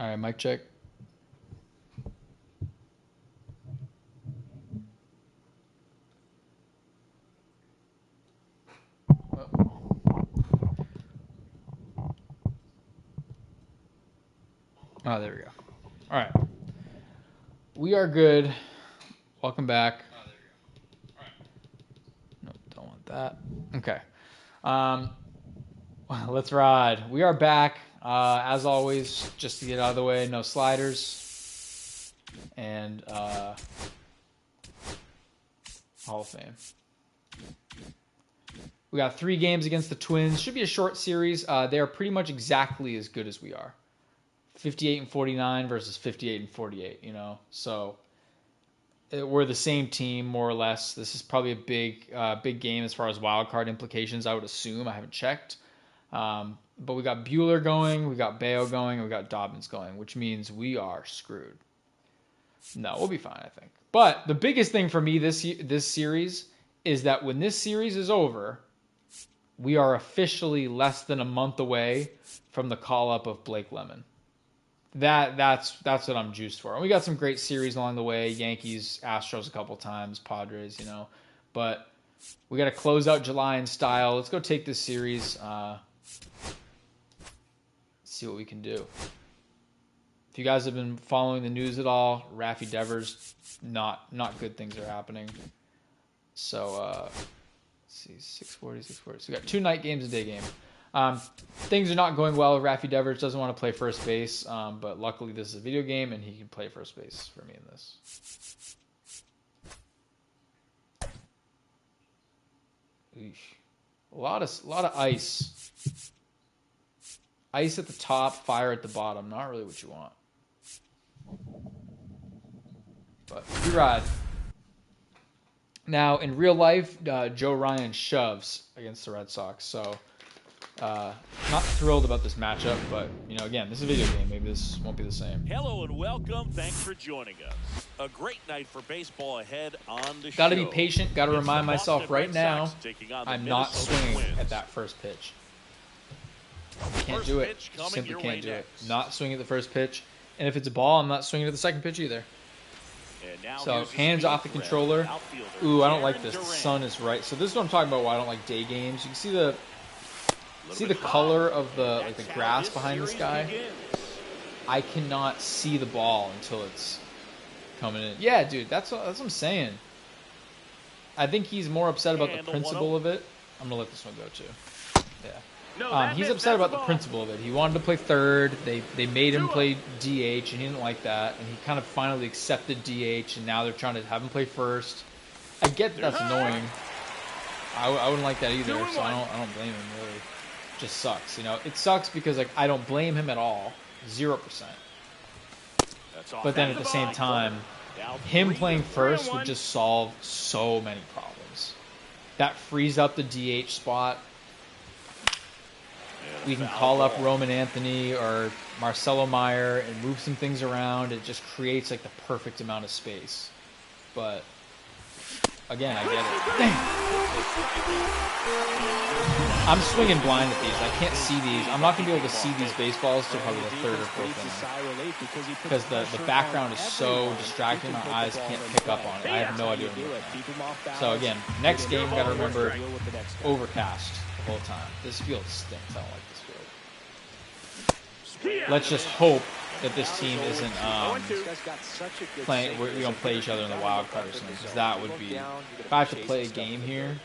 All right, mic check. Oh, there we go. All right. We are good. Welcome back. No, don't want that. Okay. Let's ride. We are back. As always, just to get out of the way, no sliders. And Hall of Fame. We got 3 games against the Twins. Should be a short series. They are pretty much exactly as good as we are. 58-49 versus 58-48, you know. So we're the same team, more or less. This is probably a big game as far as wild card implications, I would assume. I haven't checked. But we got Bueller going, we got Bayo going, and we got Dobbins going, which means we are screwed. No, we'll be fine, I think. But the biggest thing for me this series is that when this series is over, we are officially less than a month away from the call-up of Blake Lemon. That's what I'm juiced for. And we got some great series along the way. Yankees, Astros a couple times, Padres, you know. But we got to close out July in style. Let's go take this series. See what we can do. If you guys have been following the news at all, Raffy Devers, not good things are happening. So, let's see, 640. So we got 2 night games, a day game. Things are not going well. Raffy Devers doesn't want to play first base, but luckily this is a video game and he can play first base for me in this. Eesh. A lot of ice. Ice at the top, fire at the bottom. Not really what you want. But we ride. Now, in real life, Joe Ryan shoves against the Red Sox, so not thrilled about this matchup, but, you know, again, this is a video game. Maybe this won't be the same. Hello and welcome. Thanks for joining us. A great night for baseball ahead on the show. Got to be patient. Got to remind myself right now I'm not swinging at that first pitch. Can't do it. Simply can't do it. Not swinging at the first pitch. And if it's a ball, I'm not swinging at the second pitch either. So hands off the controller. Ooh, I don't like this. The sun is right. So this is what I'm talking about why I don't like day games. You can see the color of the grass behind this guy. I cannot see the ball until it's coming in. Yeah, dude, that's what I'm saying. I think he's more upset about the principle of it. I'm gonna let this one go too. Yeah. He's upset about the principle of it. He wanted to play third. They made him play DH, and he didn't like that. And he kind of finally accepted DH, and now they're trying to have him play first. I get that's annoying. I wouldn't like that either, so I don't blame him really. It just sucks, you know. It sucks because I don't blame him at all, 0%. But then at the same time, him playing first would just solve so many problems. That frees up the DH spot. We can call up Roman Anthony or Marcelo Meyer and move some things around. It just creates like the perfect amount of space. But again, I get it. Dang. I'm swinging blind at these. I can't see these. I'm not going to be able to see these baseballs till probably the third or fourth inning. Because the background is so distracting, my eyes can't pick up on it. I have no idea what I'm doing. So again, next game, got to remember overcast the whole time. This field stinks. I don't like this field. Let's just hope that this team isn't playing. We don't play each other in the wild card or something, because that would be. If I have to play a game here,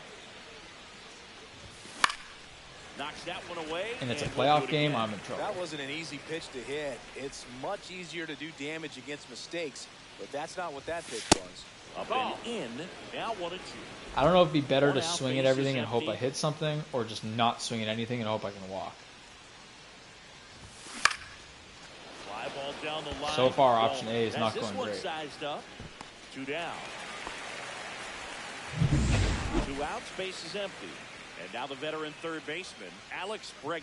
and it's a playoff game, I'm in trouble. That wasn't an easy pitch to hit. It's much easier to do damage against mistakes, but that's not what that pitch was. Up and in. Now 1-2. I don't know if it'd be better to swing at everything and hope I hit something, or just not swing at anything and hope I can walk. So far, option A is not going great. Sized up. 2 down. 2 out, space is empty. And now the veteran third baseman, Alex Bregman.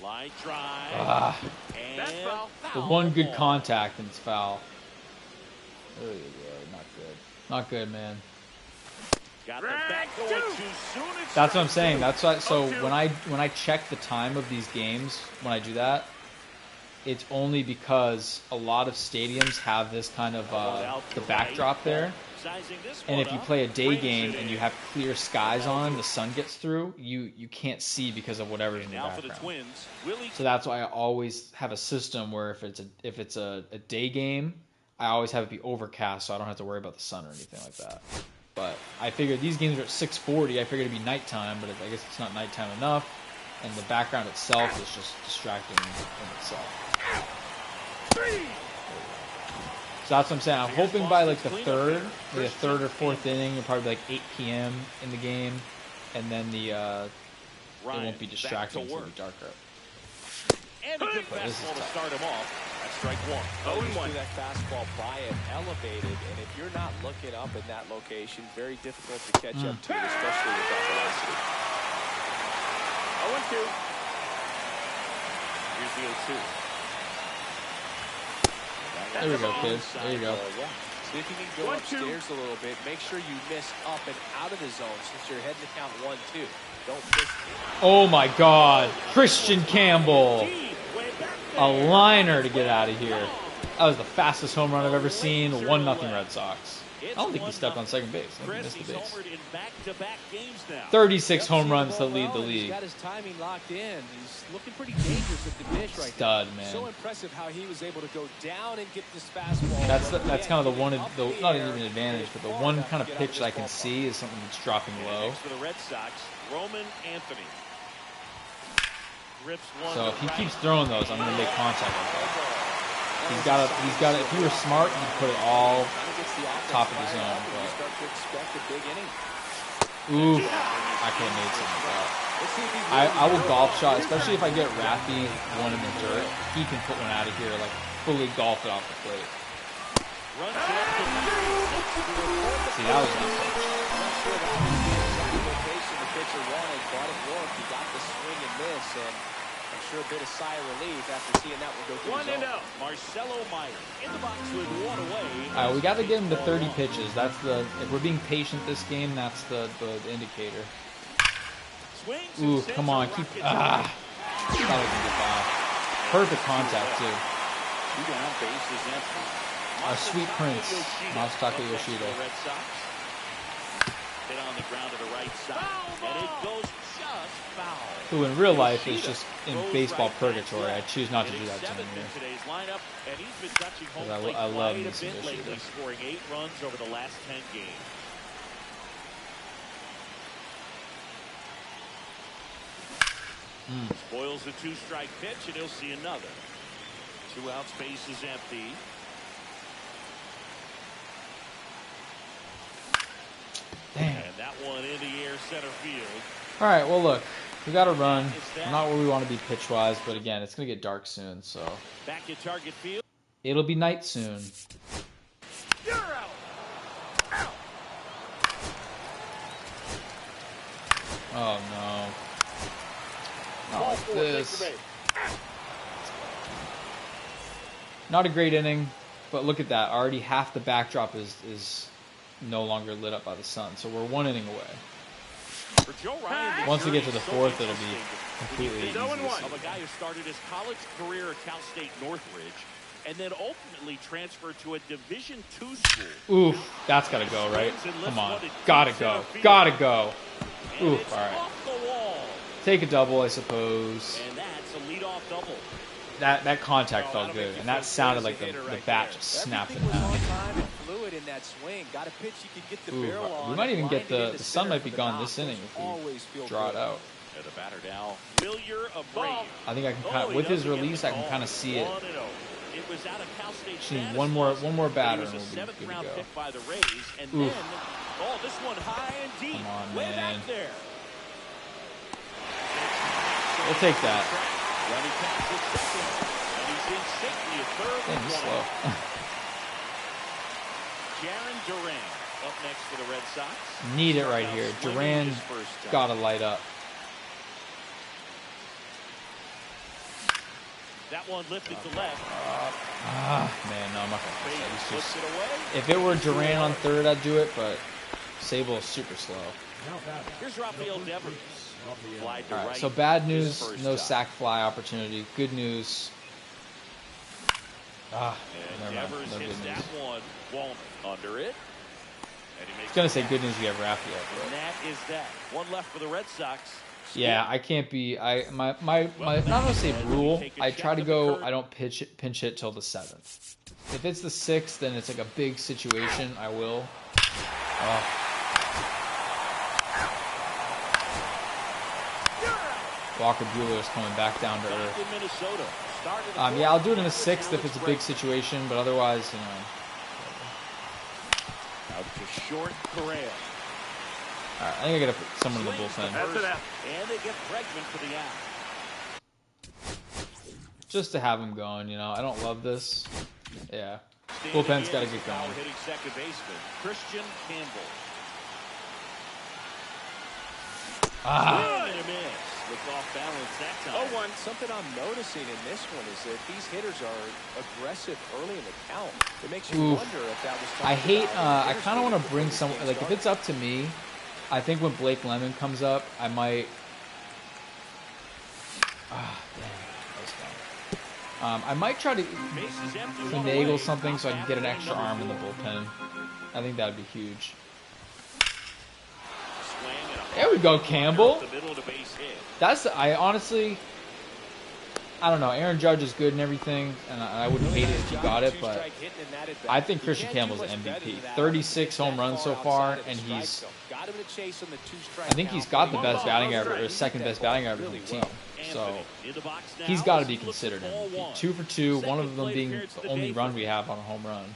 Line drive. And the one good contact and it's foul. Not good. Not good, man. Got the bat going too soon. That's what I'm saying. That's why. So when I check the time of these games, when I do that, it's only because a lot of stadiums have this kind of the backdrop there. And if you play a day game and you have clear skies on, the sun gets through, you can't see because of whatever's in the background. So that's why I always have a system where if it's a day game, I always have it be overcast so I don't have to worry about the sun or anything like that. But I figured these games are at 6:40. I figured it'd be nighttime, but I guess it's not nighttime enough, and the background itself is just distracting in itself. So that's what I'm saying. I'm hoping by like the third or fourth inning, it'll probably be like 8 p.m. in the game, and then it won't be distracting until it'll be darker. And a good fastball to start him off. That's strike one. Always do that fastball by it elevated, and if you're not looking up in that location, very difficult to catch up to it, especially with that velocity. 0-2. Here's the 0-2. There we go, kids. There you go. See if you can go upstairs a little bit. Make sure you miss up and out of the zone since you're heading to count 1-2. Don't miss it. Oh my God, Christian Campbell. A liner to get out of here. That was the fastest home run I've ever seen. 1-0 Red Sox. I don't think he stepped on second base. I think he missed the base. 36 home runs to lead the league. He's got his timing locked in. He's looking pretty dangerous at the dish right now. Stud, man. So impressive how he was able to go down and get this fastball. That's kind of not even an advantage, but the one kind of pitch that I can see is something that's dropping low. For the Red Sox, Roman Anthony. So if he keeps throwing those, I'm going to make contact with that. He's got to. If he were smart, he'd put it all top of the zone. But ooh, I could have made something like that. I will golf shot, especially if I get Raffy one in the dirt. He can put one out of here, like fully golf it off the plate. See, that was nice. He got the swing and miss, and I'm sure a bit of sigh of relief after seeing that one go through the zone. Marcelo Meyer in the box with one away. All right, we got to get him to 30 pitches. That's if we're being patient this game, that's the indicator. Ooh, come on, keep thought we can get by. Perfect contact too. Our sweet prince, Masataka Yoshida. Hit on the ground to the right side, and it goes just foul. Who in real life is just in baseball purgatory. I choose not to do that to him here. Because I love missing Yoshida. Scoring 8 runs over the last 10 games. Spoils the 2-strike pitch, and he'll see another. 2 out, space is empty. Damn. And that one in the air center field. All right, well, look, we got to run. We're not where we want to be pitch-wise, but again, it's going to get dark soon, so. Back at target field. It'll be night soon. You're out. Out. Oh, no. Not like this. Not a great inning, but look at that. Already half the backdrop is no longer lit up by the sun, so we're 1 inning away. Once we get to the fourth, it'll be completely easy. Of a guy who started his college career at Cal State Northridge and then ultimately transferred to a Division II school. Oof, that's got to go, right? Come on. Gotta go. Gotta go. Oof, all right. Take a double, I suppose. And that's a leadoff double. That contact felt good, and that sounded like the bat just snapped in half. Ooh, we might even get the sun might be gone this inning if we draw it out. The batter now, I think I can kind of, with his release, I can kind of see it. Just need one more batter and we'll be good to go. Oof. Come on, man. We'll take that. Damn, he's slow. Jarren Duran up next for the Red Sox. Need it right here. Duran gotta light up. That one lifted to left. Man, no, I'm not gonna fix that. If it were Duran on third, I'd do it, but Sable is super slow. Here's Rafael Devers. Fly to All right, right. so bad His news, first no time. sack fly opportunity. Good news. And Never mind. Devers No hits good that news. one. Won't under it. And he I makes was gonna the say catch. good news you have Rafael, And but that is that. One left for the Red Sox. yeah, I can't be. My not gonna say rule. I try to go. I don't pinch hit till the 7th. If it's the 6th, then it's like a big situation. I will. Walker Buehler is coming back down to earth. In Minnesota. Started Yeah, I'll do it in the 6th if it's a big situation, but otherwise, you know. Out to short Correa. All right, I think I gotta put someone in the bullpen And they get Bregman for the out. just to have him going. You know, I don't love this. Yeah, bullpen's got to get going. Hitting second baseman Christian Campbell. Swing and a miss. Look off balance that time. 0-1. Something I'm noticing in this one is that these hitters are aggressive early in the count. It makes you wonder if that was. I hate. I kind of want to bring some. Like if it's up to me, I think when Blake Lemon comes up, I might. Damn, that was fun. I might try to finagle something so I can get an extra arm in the bullpen. I think that'd be huge. There we go, Campbell. I honestly, I don't know. Aaron Judge is good and everything, and I wouldn't hate it if he got it, but I think Christian Campbell's MVP. 36 home runs so far, and I think he's got the best batting average, or second best batting average on the team. So he's got to be considered MVP. 2 for 2, one of them being the only run we have on a home run.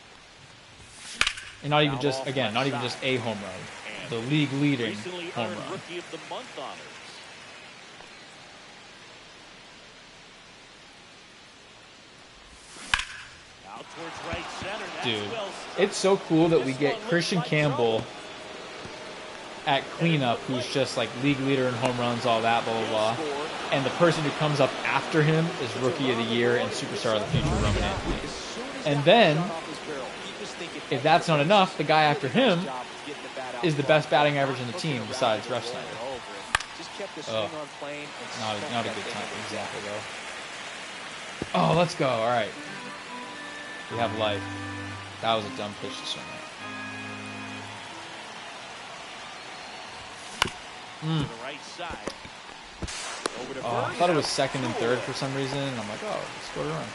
And not even just a home run. The league leading home run. Rookie of the Month honors. Out towards right center. That's Dude, well it's so cool that we get Christian Campbell at cleanup, who's just like league leader in home runs, all that, blah, blah, blah. And the person who comes up after him is Rookie of the Year and Superstar of the Future, Roman Anthony. And then, if that's not enough, the guy after him is the best batting average in the team besides Ref Snyder. Not a good time, exactly, though. Oh, let's go. All right. We have life. That was a dumb pitch to swing at. to the right side. Over to I thought it was second and third for some reason, and I'm like, oh, scored a run.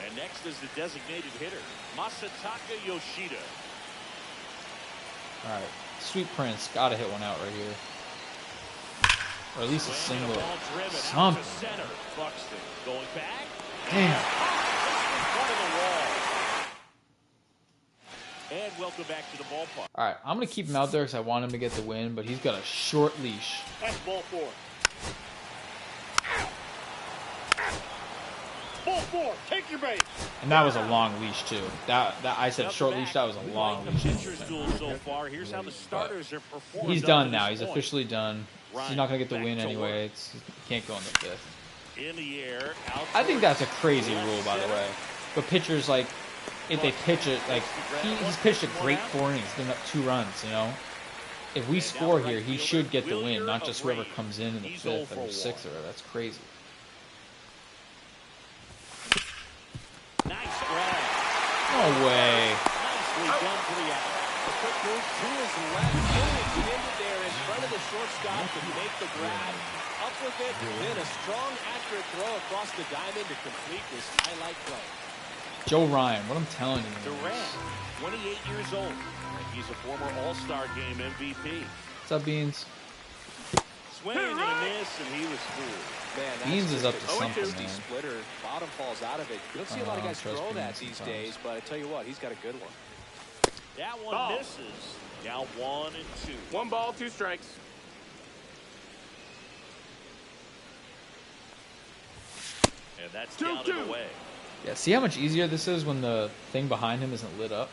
And next is the designated hitter, Masataka Yoshida. All right, Sweet Prince, gotta hit one out right here, or at least a single. Something. Center. Buxton going back. Damn. And welcome back to the ballpark. All right, I'm gonna keep him out there because I want him to get the win, but he's got a short leash. That's ball 4. Ball 4. Take your base. And that was a long leash too. That I said short leash. That was a long leash. Pitcher's duel so far. Here's how the starters are performing. He's done now. He's officially done. He's not gonna get the win anyway. He can't go in the 5th. In the air. I think that's a crazy rule, by the way. But pitchers, like, if they pitch it, like, he's pitched a great 4 innings, given up 2 runs, you know? If we score here, he should get the win, not just whoever comes in the 5th or 6th. That's crazy. Nice grab. No way. Nicely done for the out. A quick move to his left. Intended there in front of the shortstop to make the grab. Up with it, then a strong, accurate throw across the diamond to complete this highlight play. Joe Ryan, what I'm telling you. Durant, 28 years old. He's a former All-Star Game MVP. What's up, Beans? Swing and a miss, and he was fooled. Man, Beans is up to something, man. Splitter, bottom falls out of it. You don't see a lot of guys throw that these days, but I tell you what, he's got a good one. That one misses. Now 1 and 2. 1 ball, 2 strikes. And that's down and away. Yeah, see how much easier this is when the thing behind him isn't lit up?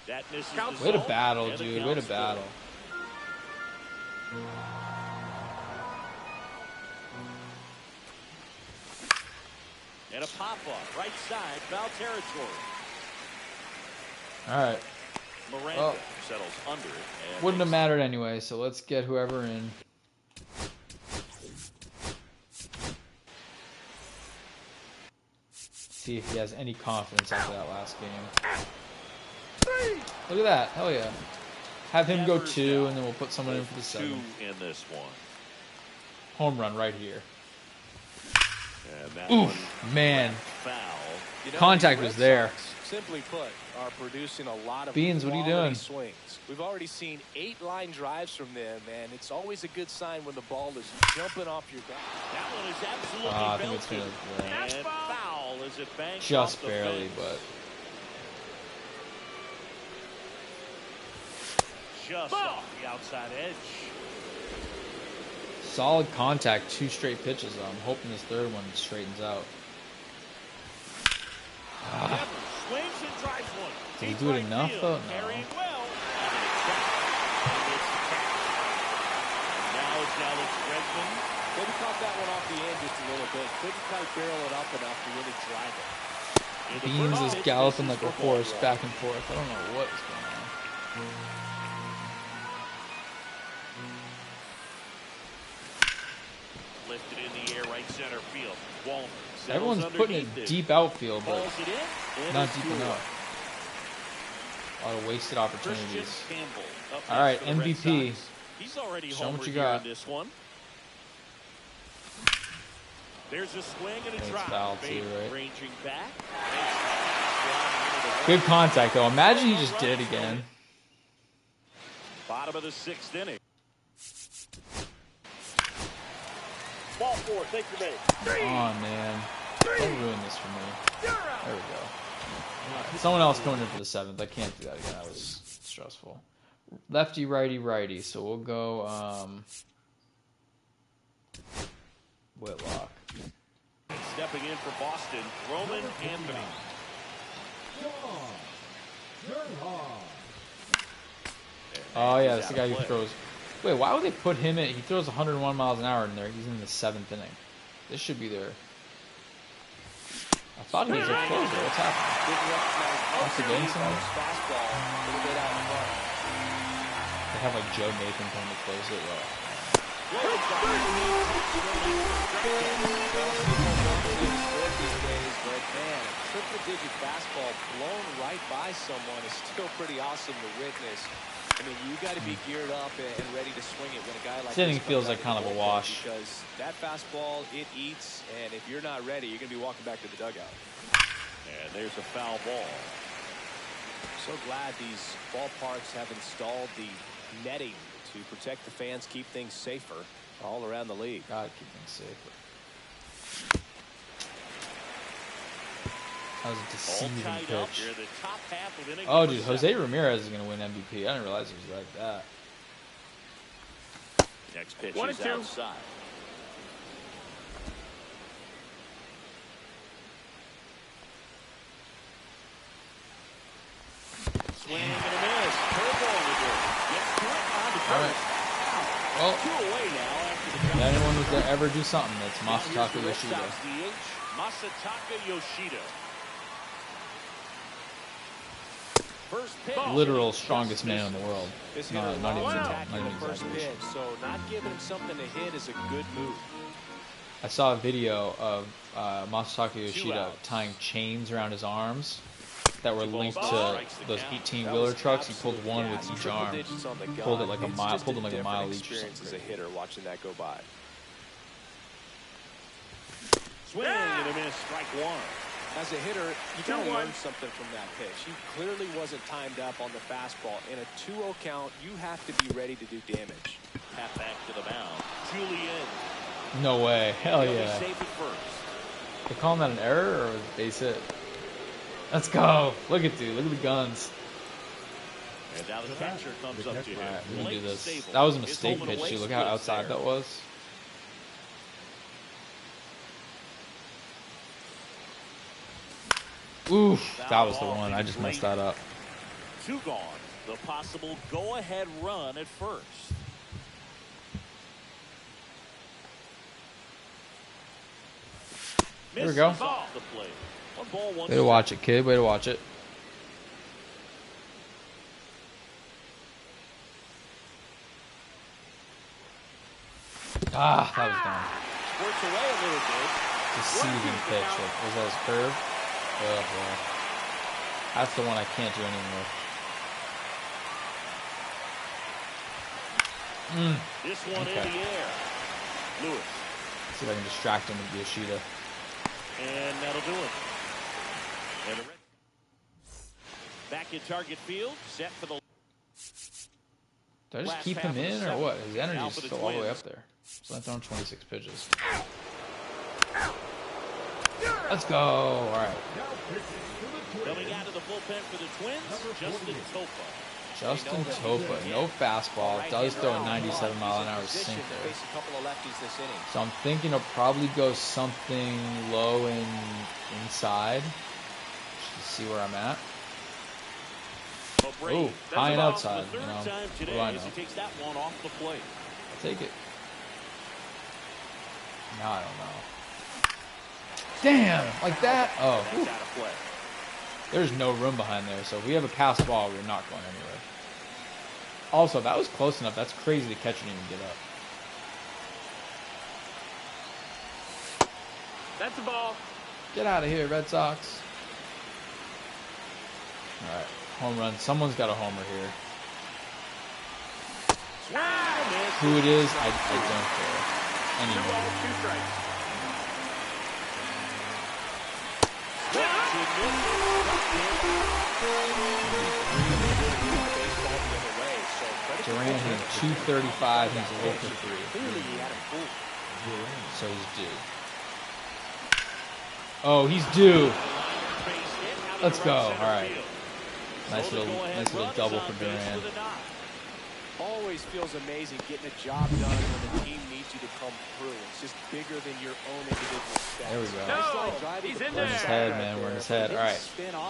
That misses. Way to battle, dude. Way to battle. And a pop-off, right side, foul territory. All right. Miranda settles under it. And Wouldn't have mattered anyway, so let's get whoever in. See if he has any confidence after that last game. Look at that. Hell yeah. Have him go 2, and then we'll put someone in for the 7. 2 in this one. Home run right here. And that Oof, man. Foul. You know, Contact was there. Sox, simply put, are producing a lot of Beans, what are you doing? swings. We've already seen 8 line drives from them, and it's always a good sign when the ball is jumping off your bat. That one is absolutely I think it's belted. gonna, And foul as it banks just off the barely, fence. but Just off the outside edge. solid contact. 2 straight pitches. I'm hoping this third one straightens out. Evers swings and drives one. Did he Deep do it right enough, field. though? No. Carrying well. And it's back. And it's the catch. And now it's Alex Bregman. Maybe caught that one off the end just a little bit. Couldn't quite barrel it up enough to really drive it. Beans is galloping like a horse back and forth. I don't know what is going on. Lifted in the air, right center field. Walner. Everyone's putting it deep outfield, but Balls it in, and not it's deep 2-1. enough. A lot of wasted opportunities. Christian Campbell up All right, next for the Red MVP. Sox. He's already Show 'em what homered you here got. in this one. There's a swing and a It's drop. foul too, Bader right? ranging back. Flying into the Good contact, though. Imagine he just did it again. bottom of the 6th inning. Ball 4, take your man. Come on, man. Don't ruin this for me. There we go. All right, someone else coming in for the 7th. I can't do that again. That was stressful. Lefty, righty, righty. So we'll go Whitlock. Stepping in for Boston, Roman Anthony. Oh, yeah, that's the guy who throws. Wait, why would they put him in? He throws 101 miles an hour in there. He's in the 7th inning. This should be their. I thought he was a closer. What's happening? Once again, someone? They have like Joe Nathan coming to close it. Triple-digit fastball blown right by someone is still pretty awesome to witness. I mean, you got to be geared up and ready to swing it when a guy like This inning this feels comes like out kind the of a bullpen, wash. because that fastball, it eats, and if you're not ready, you're going to be walking back to the dugout. And there's a foul ball. So glad these ballparks have installed the netting to protect the fans, keep things safer all around the league. God, keep things safer. That was a All deceiving tied up pitch. here, the top half of inning Oh, number dude, 7. Jose Ramirez is going to win MVP. I didn't realize it was like that. Next pitch 1-2. is outside. Swing and a miss. Curveball to do. Gets to it on the All right. first. Well, 2 away now after the if drop. anyone was to ever do something, it's Now here's Masataka the Red Yoshida. Sox DH, Masataka Yoshida. First pitch. Literal strongest man in the world. This No, hitter not even loves not attacking even the first exaggeration. pitch, so not giving him something to hit is a good move. I saw a video of Masataka 2 Yoshida outs. tying chains around his arms that were linked to Strikes the those count. 18-wheeler trucks. He pulled one with each arm. Digits on the gun. Pulled it like a It's mile- just pulled him like a different mile each or experience something. as a hitter watching that go by. Swing and a miss. Strike 1. As a hitter, you got to learn something from that pitch. He clearly wasn't timed up on the fastball. In a 2-0 count, you have to be ready to do damage. Tap back to the mound. Julian. No way. Hell He'll be yeah. safe at first. They calling that an error or a base hit? Let's go. Look at dude. Look at the guns. And now the catcher comes up to him. All right, we're gonna do Blake this. Sable. That was a His mistake home and pitch away too. Look how splits outside there. that was. Oof, that was the one. I just messed that up. 2 gone. The possible go-ahead run at first. There we go. Way to watch it, kid. Way to watch it. Ah, that was gone. Squirts away a little bit. Deceiving pitch. Like, was that his curve? Oh, yeah. That's the one I can't do anything with. This one in the air. Lewis. See if I can distract him with Yoshida. And that'll do it. And back in target field, set for the. Do I just keep him in or what? His energy's still all the way up there. So I'm throwing 26 pitches. Let's go. All right. Coming out of the bullpen for the Twins, Justin Topa. Justin Topa, no fastball. Does throw a 97-mile-an-hour sinker. So I'm thinking he'll probably go something low and inside. Just to see where I'm at. Oh, high and outside. You know, what do I know? I'll take it. No, I don't know. Damn, like that? Oh, there's no room behind there. So if we have a pass ball, we're not going anywhere. Also, that was close enough. That's crazy the catcher didn't even get up. That's a ball. Get out of here, Red Sox. All right, home run. Someone's got a homer here. Who it is, I don't care anymore. 2 strikes. Duran hit 235. He's 0 for 3. So he's due. Oh, he's due. Let's go. All right. Nice little double for Duran. Always feels amazing getting a job done when the team needs you to come through. It's just bigger than your own individual stats. There we go. No, he's in there. We're in his head, man. We're in his head. All right.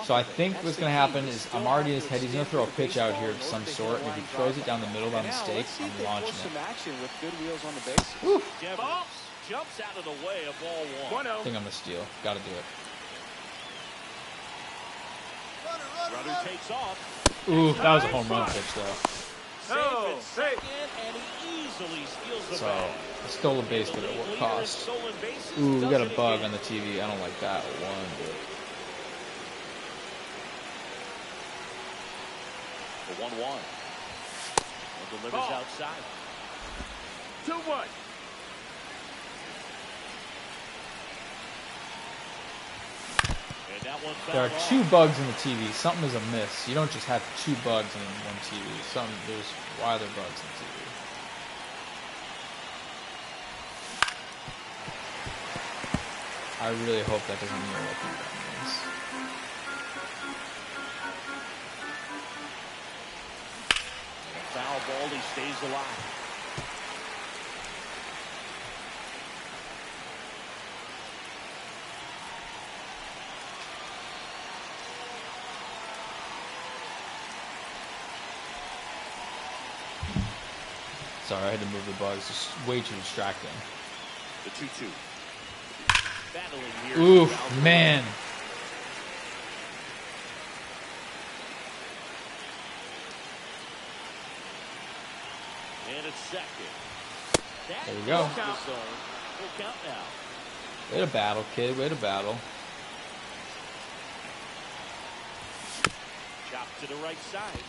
So I think what's going to happen is I'm already in his head. He's going to throw a pitch out here of some sort. And if he throws it down the middle by mistake, I'm launching it. Woo. Jumps out of the way of ball 1. I think I'm going to steal. Got to do it. Runner takes off. Ooh, that was a home run pitch, though. No, and he easily steals the So, bag. I stole a base, but at what cost? Ooh, we got a bug on the TV. I don't like that one bit. The 1-1. And delivers outside. 2-1. And that one There are 2 bugs in the TV. Something is amiss. You don't just have 2 bugs in one TV. There's why are there bugs in the TV? I really hope that doesn't mean what that means. Foul ball, he stays alive. Sorry, I had to move the bugs. It's way too distracting. The 2-2. Battling here. Oof, man. And it's second. There we go. Full count now. Way to battle, kid. Way to battle. Chop to the right side.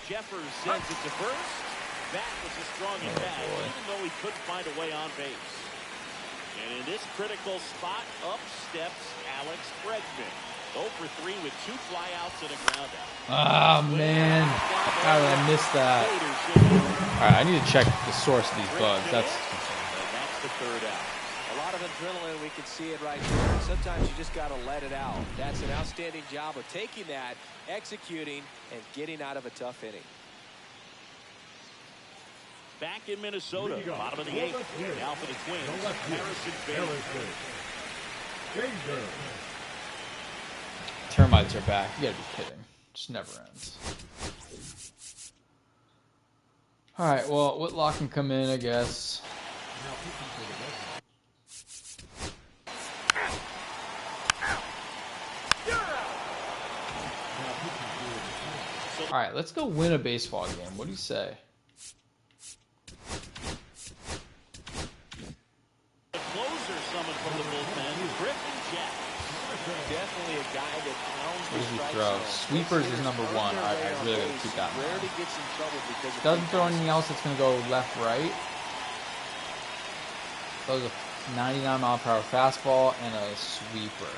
Jeffers sends it to first. That was a strong attack, even though he couldn't find a way on base. And in this critical spot, up steps Alex Bregman. 0 for 3 with 2 flyouts and a groundout. Ah, man. How did I miss that? All right, I need to check the source of these bugs. That's the 3rd out. A lot of adrenaline, we can see it right there. Sometimes you just got to let it out. That's an outstanding job of taking that, executing, and getting out of a tough inning. Back in Minnesota, bottom of the 8th. Now for the Twins, Harrison Bader. termites are back. You gotta be kidding. Just never ends. All right, well, Whitlock can come in, I guess. All right, let's go win a baseball game. What do you say? The closer summoned from the bullpen, Griffin Jack. Definitely a guy that pounds What the does he strike throw? zone. Sweepers is number one. All right, I really got to keep that in mind. Rarely gets in trouble because of Doesn't throw anything else that's going to go left, right. Throws a 99-mile-per-hour fastball and a sweeper.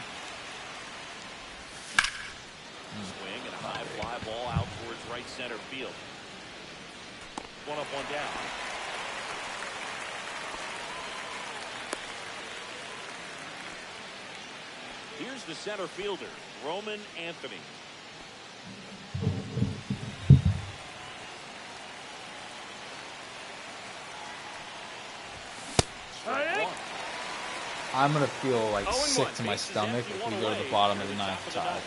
Swing and a high fly ball out towards right center field. One up, one down. Here's the center fielder, Roman Anthony. I'm going to feel like sick to my stomach if we go to the bottom of the ninth tie.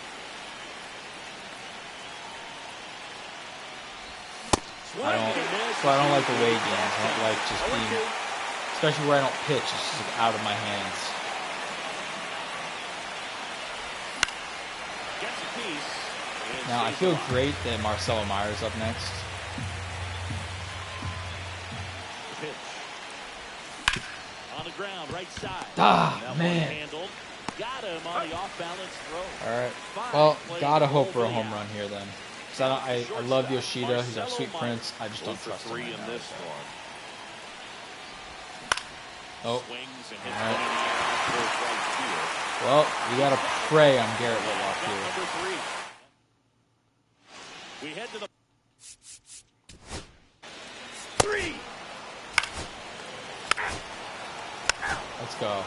I don't like away games. I don't like just being, especially where I don't pitch, it's just like out of my hands. Now I feel great that Marcelo Meyer's up next. On the ground, right side. Ah, man. Got him on the off-balance throw. All right. Well, gotta hope for a home run here then. I love Yoshida. He's our sweet prince. I just don't trust him right now. Oh. All right. Well, we got to pray on Garrett Whitlock here. We head to the 3. Let's go.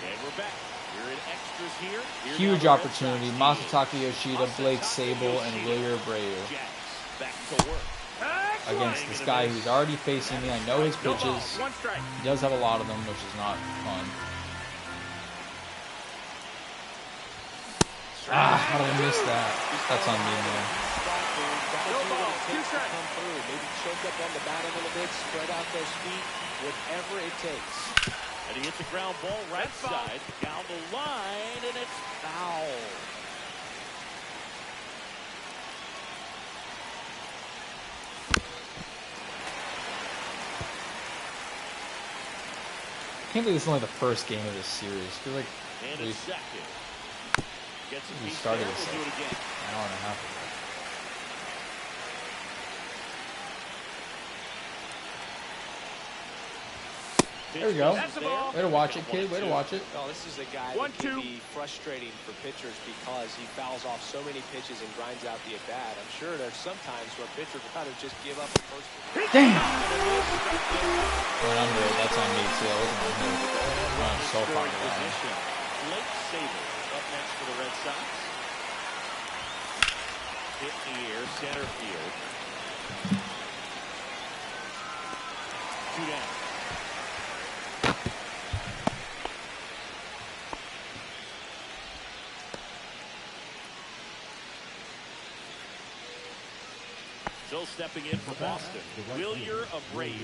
And we're back. We're in extras here. Huge opportunity. Masataka Yoshida, Blake Sable, and Wilyer Abreu Back to work. against this guy who's already facing me. I know his pitches. He does have a lot of them, which is not fun. How did I miss that? That's on me, man. Maybe choke up on the bat a little bit, spread out those feet, whatever it takes. And he hits a ground ball right side, down the line, and it's foul. I can't believe this is only the first game of this series. I feel like we started this like an hour and a half ago. There we go. Way to watch it, kid. Way to watch it. Oh, this is a guy that can be frustrating for pitchers because he fouls off so many pitches and grinds out the at-bat. I'm sure there's some times where pitchers kind of just give up the first. Damn! We're under it. That's on me, too. I wasn't on him. I'm so far away. Blake Sable up next for the Red Sox. Hit in the air, center field. 2 down. Still stepping in for Boston. Wilyer Abreu,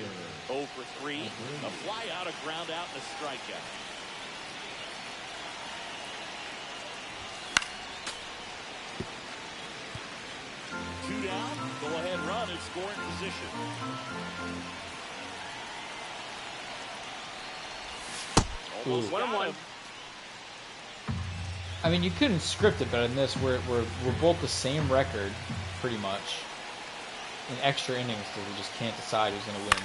0 for 3. A fly out, a ground out, and a strikeout. Two down. Go ahead run and scoring position. Almost 1-1. I mean, you couldn't script it better than this. We're both the same record, pretty much, in extra innings because we just can't decide who's going to win.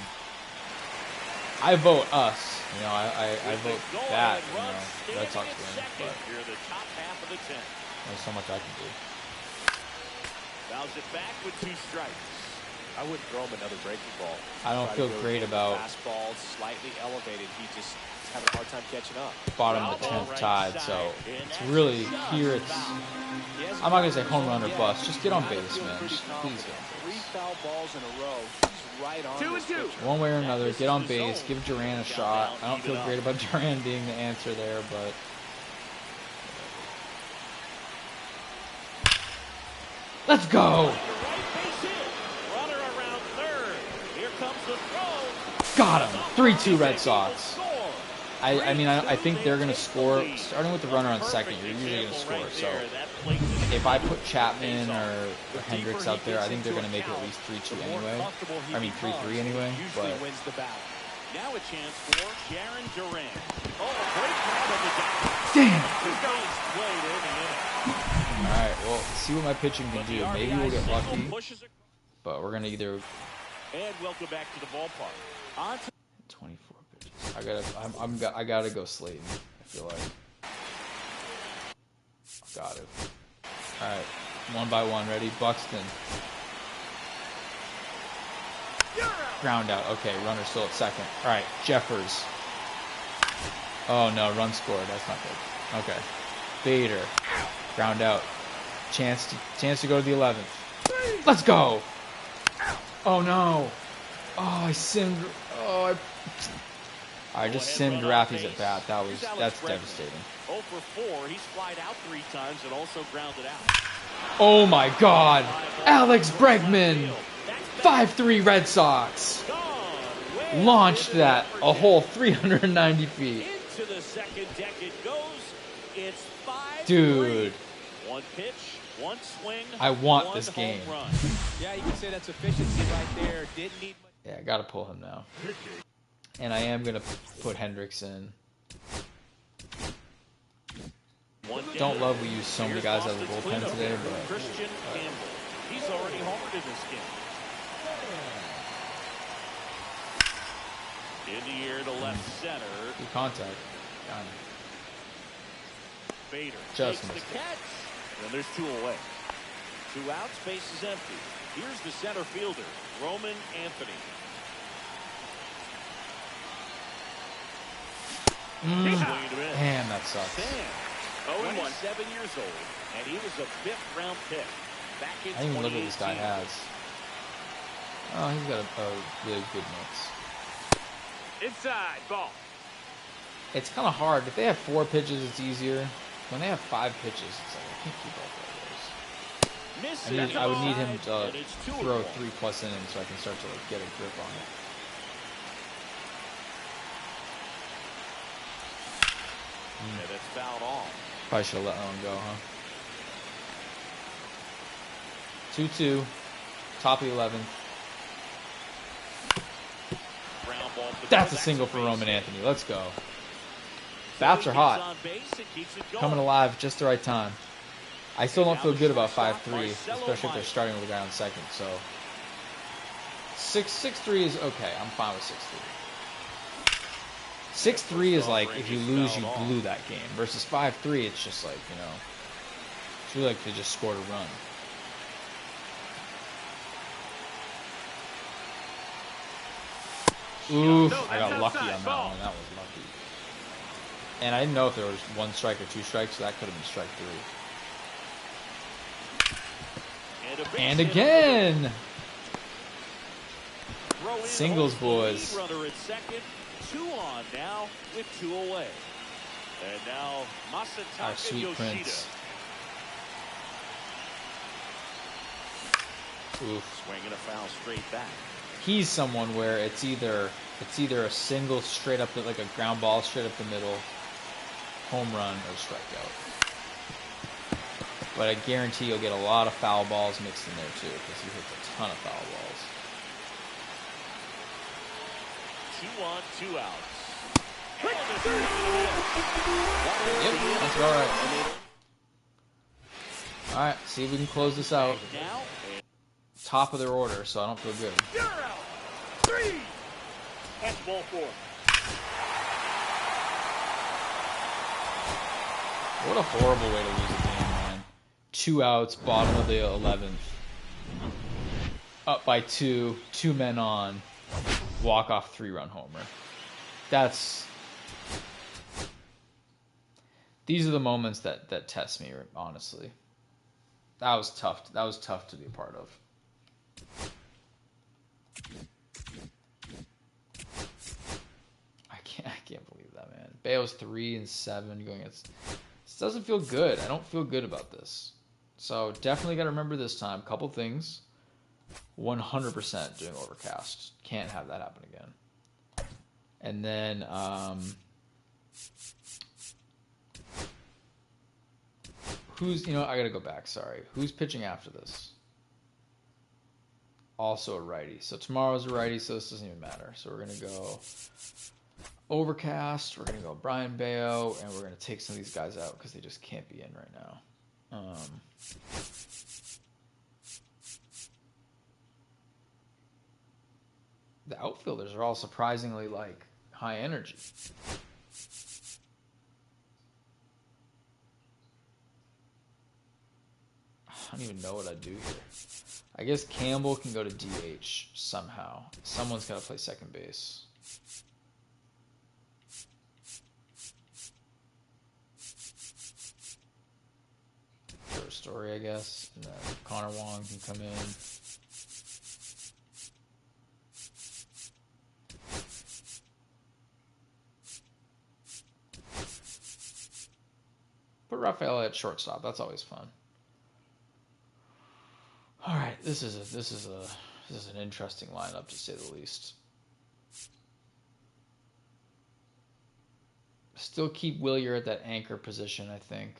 I vote us. You know, I vote that. You know, Red Sox win. But there's so much I can do. Fouls it back with 2 strikes. I wouldn't throw him another breaking ball. I don't feel great about fastball slightly elevated. He just having a hard time catching up. Bottom of the 10th tied, so it's really here. It's I'm not gonna say home run or bust. Just get on base, man. Just please get on base. 3 foul balls in a row. He's right on 2 and 2. One way or another, get on base. Give Duran a shot. I don't feel great about Duran being the answer there, but. Let's go! Got him! 3-2 Red Sox. I mean, I think they're going to score. Starting with the runner on second, you're usually going to score. So if I put Chapman or Hendricks out there, I think they're going to make it at least 3-2 anyway. I mean, 3-3 anyway. But now a chance for Sharon Durant. Oh, a great grab of the guy. damn. All right, well, let's see what my pitching can do. Maybe we'll get lucky, but we're going to either... And welcome back to the ballpark. On to 24 pitches. I gotta go Slayton. I feel like. Got it. All right, one by one. Ready? Buxton. Ground out. Okay, runner still at second. All right, Jeffers. Oh no, run scored. That's not good. Okay, Bader. Ground out. Chance to go to the 11th. Let's go. Oh no. Oh, I simmed. Oh, I just simmed Raffy's at bat. That's devastating. 0 for 4. He's flied out 3 times and also grounded out. Oh my God. Alex Bregman. 5-3 Red Sox. Launched that a whole 390 feet. Into the second deck it goes. It's 5-3. Dude. One pitch, one swing. I want this game. Yeah, you can say that's efficiency right there. Didn't need much. Yeah, I gotta pull him now. And I am gonna put Hendricks in. Don't love we use so many guys out of the bullpen today, but Christian Campbell. He's already homered in this game. In the air to left center. good contact. Bader Just takes the catch. And there's 2 away. 2 outs, base is empty. Here's the center fielder, Roman Anthony. Damn, that sucks. Sam, 27 years old, and he was a 5th-round pick back in 2018. I didn't even look what this guy has. Oh, he's got a really good mix. Inside ball. It's kind of hard. If they have 4 pitches, it's easier. When they have 5 pitches, it's like I can't keep up with those. I would need him to throw 3+ innings so I can start to get a grip on it. Yeah, that's fouled off. Probably should have let that one go, huh? 2-2, top of the 11th. That's a single for Roman Anthony. Let's go. Bats are hot. Coming alive just the right time. I still don't feel good about 5-3, especially if they're starting with a guy on second. So 6-3 is okay. I'm fine with 6-3. 6-3 is like if you lose, you blew that game. Versus 5-3, it's just like, you know, it's really like they just scored a run. Oof, I got lucky on that one. That was lucky. And I didn't know if there was 1 strike or 2 strikes, so that could have been strike 3. And again! Singles, boys. Runner at second, 2 on now with 2 away. And now Masataka Our sweet Yoshida. Prince. Oof. Swinging a foul straight back. He's someone where it's either a single straight up, like a ground ball straight up the middle, home run, or strikeout. But I guarantee you'll get a lot of foul balls mixed in there too, because he hits a ton of foul balls. 2 on, 2 outs. Yep, that's all right. All right, see if we can close this out. Top of their order, so I don't feel good. 3. That's ball 4. What a horrible way to lose a game, man. 2 outs, bottom of the 11th. Up by 2, 2 men on. Walk-off 3-run homer. These are the moments that test me, honestly. That was tough. That was tough to be a part of. I can't believe that, man. Bale's 3-7 going. This doesn't feel good. I don't feel good about this. So definitely got to remember this time. Couple things. 100% doing overcast. Can't have that happen again. And then Who's, you know, I got to go back. Sorry. Who's pitching after this? Also a righty. So tomorrow's a righty, so this doesn't even matter. So we're going to go Overcast. We're going to go Brian Bayo, and we're going to take some of these guys out because they just can't be in right now. The outfielders are all surprisingly, like, high energy. I don't even know what I'd do here. I guess Campbell can go to DH somehow. Someone's got to play second base. First Story, I guess. And then Connor Wong can come in. Put Rafael at shortstop. That's always fun. All right, this is an interesting lineup to say the least. Still keep Willier at that anchor position, I think.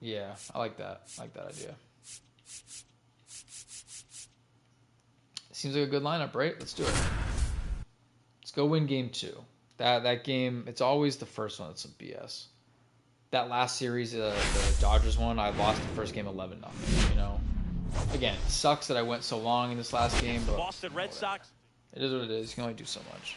Yeah, I like that. I like that idea. Seems like a good lineup, right? Let's do it. Let's go win game 2. That game, it's always the first one that's some BS. That last series, the Dodgers one, I lost the first game 11-0. You know, again, it sucks that I went so long in this last game, but Boston Red Sox. It is what it is. You can only do so much.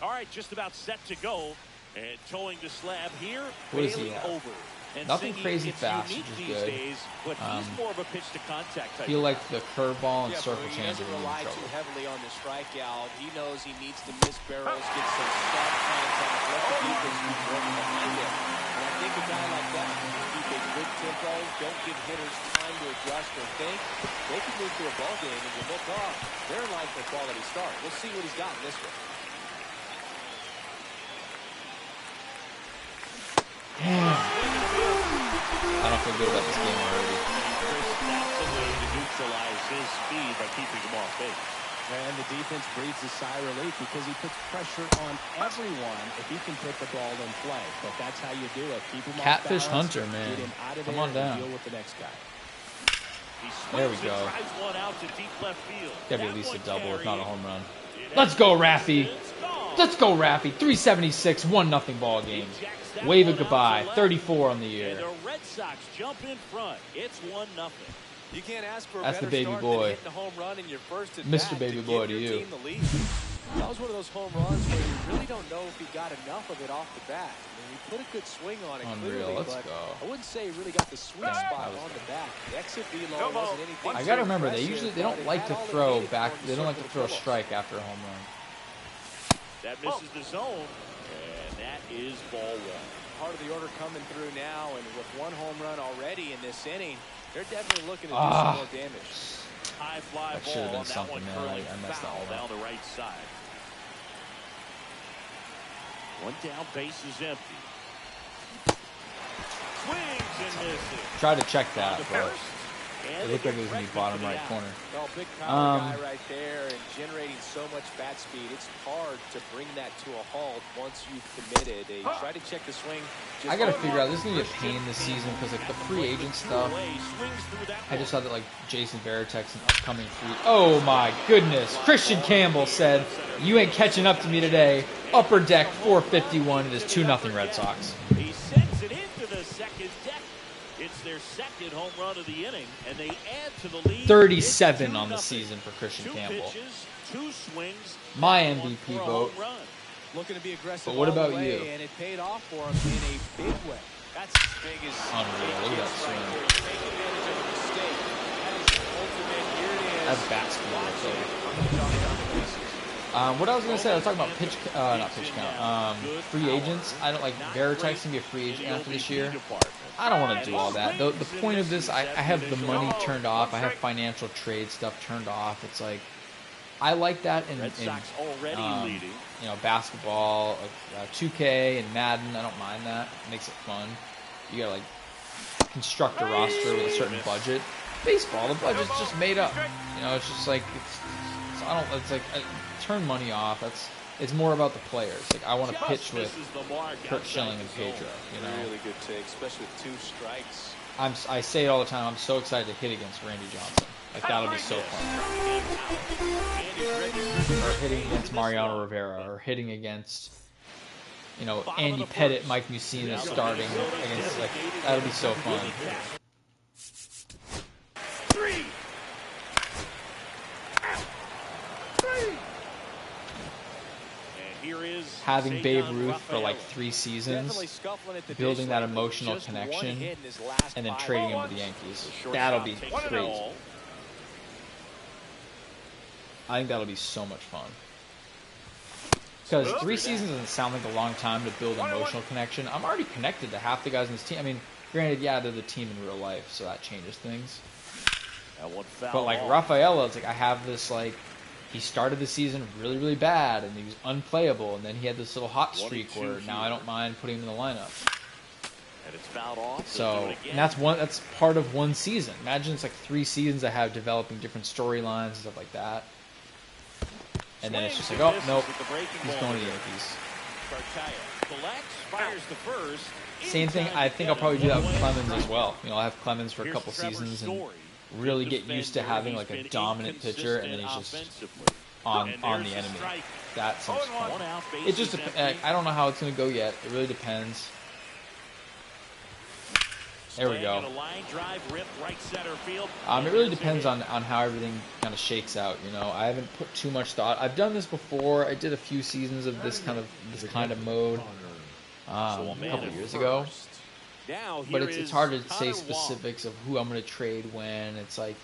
All right, just about set to go, and towing the slab here. What does he have? Over. And nothing crazy fast, which is good. Days, but he's more of a pitch to contact type. Feel like the curveball and circle he change doesn't are in rely trouble. too heavily on the strikeout. He knows he needs to miss barrels, get some sharp contact, let the defense keep working behind him. And I think a guy like that can keep a good tempo, don't give hitters time to adjust or think. They can move through a ball game and you look off. They're in line for a quality start. We'll see what he's got in this one. I don't feel good about this game already. That's the way to neutralize his speed by keeping him off base. And the defense breathes a sigh of relief because he puts pressure on everyone if he can put the ball in play. But that's how you do it. Keep him Catfish off balance, Hunter, man. get him out of Come there on down. and deal with the next guy. There we go. Tries one out to deep left field. Gotta be at least a double, if not a home run. Let's go, Raffy. Let's go, Raffy. 376, 1-0 ball game. Wave it goodbye. 34 on the year. And the Red Sox jump in front. It's 1-0. You can't ask for a That's better the baby start boy. than hitting a home run in your first at Mr. bat Baby to Boy give to your you. team the lead. That was one of those home runs where you really don't know if he got enough of it off the bat. I mean, he put a good swing on it. Unreal. Clearly, Let's but go. I wouldn't say he really got the sweet spot on the bat. The exit velo wasn't anything. I gotta too remember, they impressive, don't but it like to had all it throw needed back. for him to They don't like to circle throw a the finish. strike after a home run. That misses the zone, and that is ball one. Part of the order coming through now, and with one home run already in this inning, they're definitely looking to do some more damage. High fly That should have ball been on that something, one, man. curling I messed that foul one down up. the right side. One down, base is empty. Swings and misses. Tried to check that, but First, it looked like it was in the bottom right corner. Well, big power guy right there and generating so much bat speed. It's hard to bring that to a halt once you've committed. They try to check the swing. I gotta figure out, this is gonna be a pain this season because like the free agent stuff. I just saw that like Jason Varitek's an upcoming free. Oh my goodness! Christian Campbell said, "You ain't catching up to me today." Upper deck 451. It is 2-0 Red Sox. He sends it into the second deck. It's their second home run of the inning, and they add to the lead. 37 on the season for Christian Two Campbell. pitches, two swings. My one MVP for a vote. home run. Looking to be aggressive. But what all the about way, you? And it paid off for him in a big way. That's as big as Unreal. Look at that swing. Take advantage of a mistake. That is the ultimate. Here it is. That's bat speed right there. What I was gonna say, I was talking about not pitch count. Free agents. I don't like Varitek's gonna be a free agent after this year. I don't want to do all that. The point of this, I have the money turned off. I have financial trade stuff turned off. It's like I like that in basketball, 2K and Madden. I don't mind that. It makes it fun. You gotta like construct a roster with a certain budget. Baseball, the budget's just made up. It's just like it's I don't. It's like turn money off. It's more about the players. Like I want to pitch with Kurt Schilling and Pedro. You know, really good take, especially with 2 strikes. I say it all the time. I'm so excited to hit against Randy Johnson. Like that'll be so fun. Or hitting against Mariano Rivera, or hitting against, you know, Andy Pettit, Mike Mussina starting against. Like that'll be so fun. Having Babe Ruth for like 3 seasons, building that emotional connection, and then trading him to the Yankees. That'll be crazy. I think that'll be so much fun. Because 3 seasons doesn't sound like a long time to build an emotional connection. I'm already connected to half the guys in this team. I mean, granted, yeah, they're the team in real life, so that changes things. But like Rafaela, it's like I have this like, he started the season really, really bad, and he was unplayable, and then he had this little hot streak where now I don't mind putting him in the lineup. So, and that's part of 1 season. Imagine it's like 3 seasons I have developing different storylines and stuff like that. And then it's just like, oh, nope, he's going to the Yankees. Same thing, I think I'll probably do that with Clemens as well. You know, I'll have Clemens for a couple seasons and really get used to having like a dominant pitcher, and then he's just on the enemy. That seems fun. It just I don't know how it's going to go yet. It really depends. There we go. It really depends on how everything kind of shakes out. You know, I haven't put too much thought. I've done this before. I did a few seasons of this kind of mode a couple of years ago. But it's hard to say specifics of who I'm going to trade when. It's like,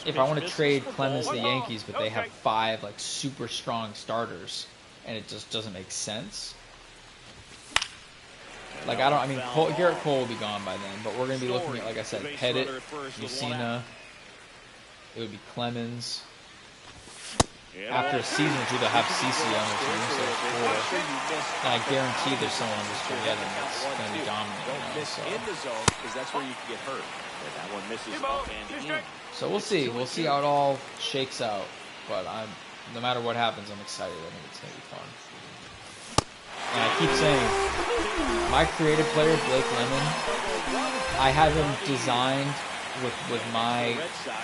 if I want to trade Clemens to the Yankees, but they have 5 like super strong starters, and it just doesn't make sense. Like Garrett Cole will be gone by then, but we're going to be looking at, like I said, Pettit, Mussina. It would be Clemens. After a season or 2, they'll have CC on their team, so it's 4. And I guarantee there's someone I'm just forgetting that's going to be dominant. In the zone, because that's where you can get hurt. That one misses up and in. So we'll see. We'll see how it all shakes out. But no matter what happens, I'm excited. I think it's going to be fun. And I keep saying, my creative player, Blake Lemon, I have him designed with my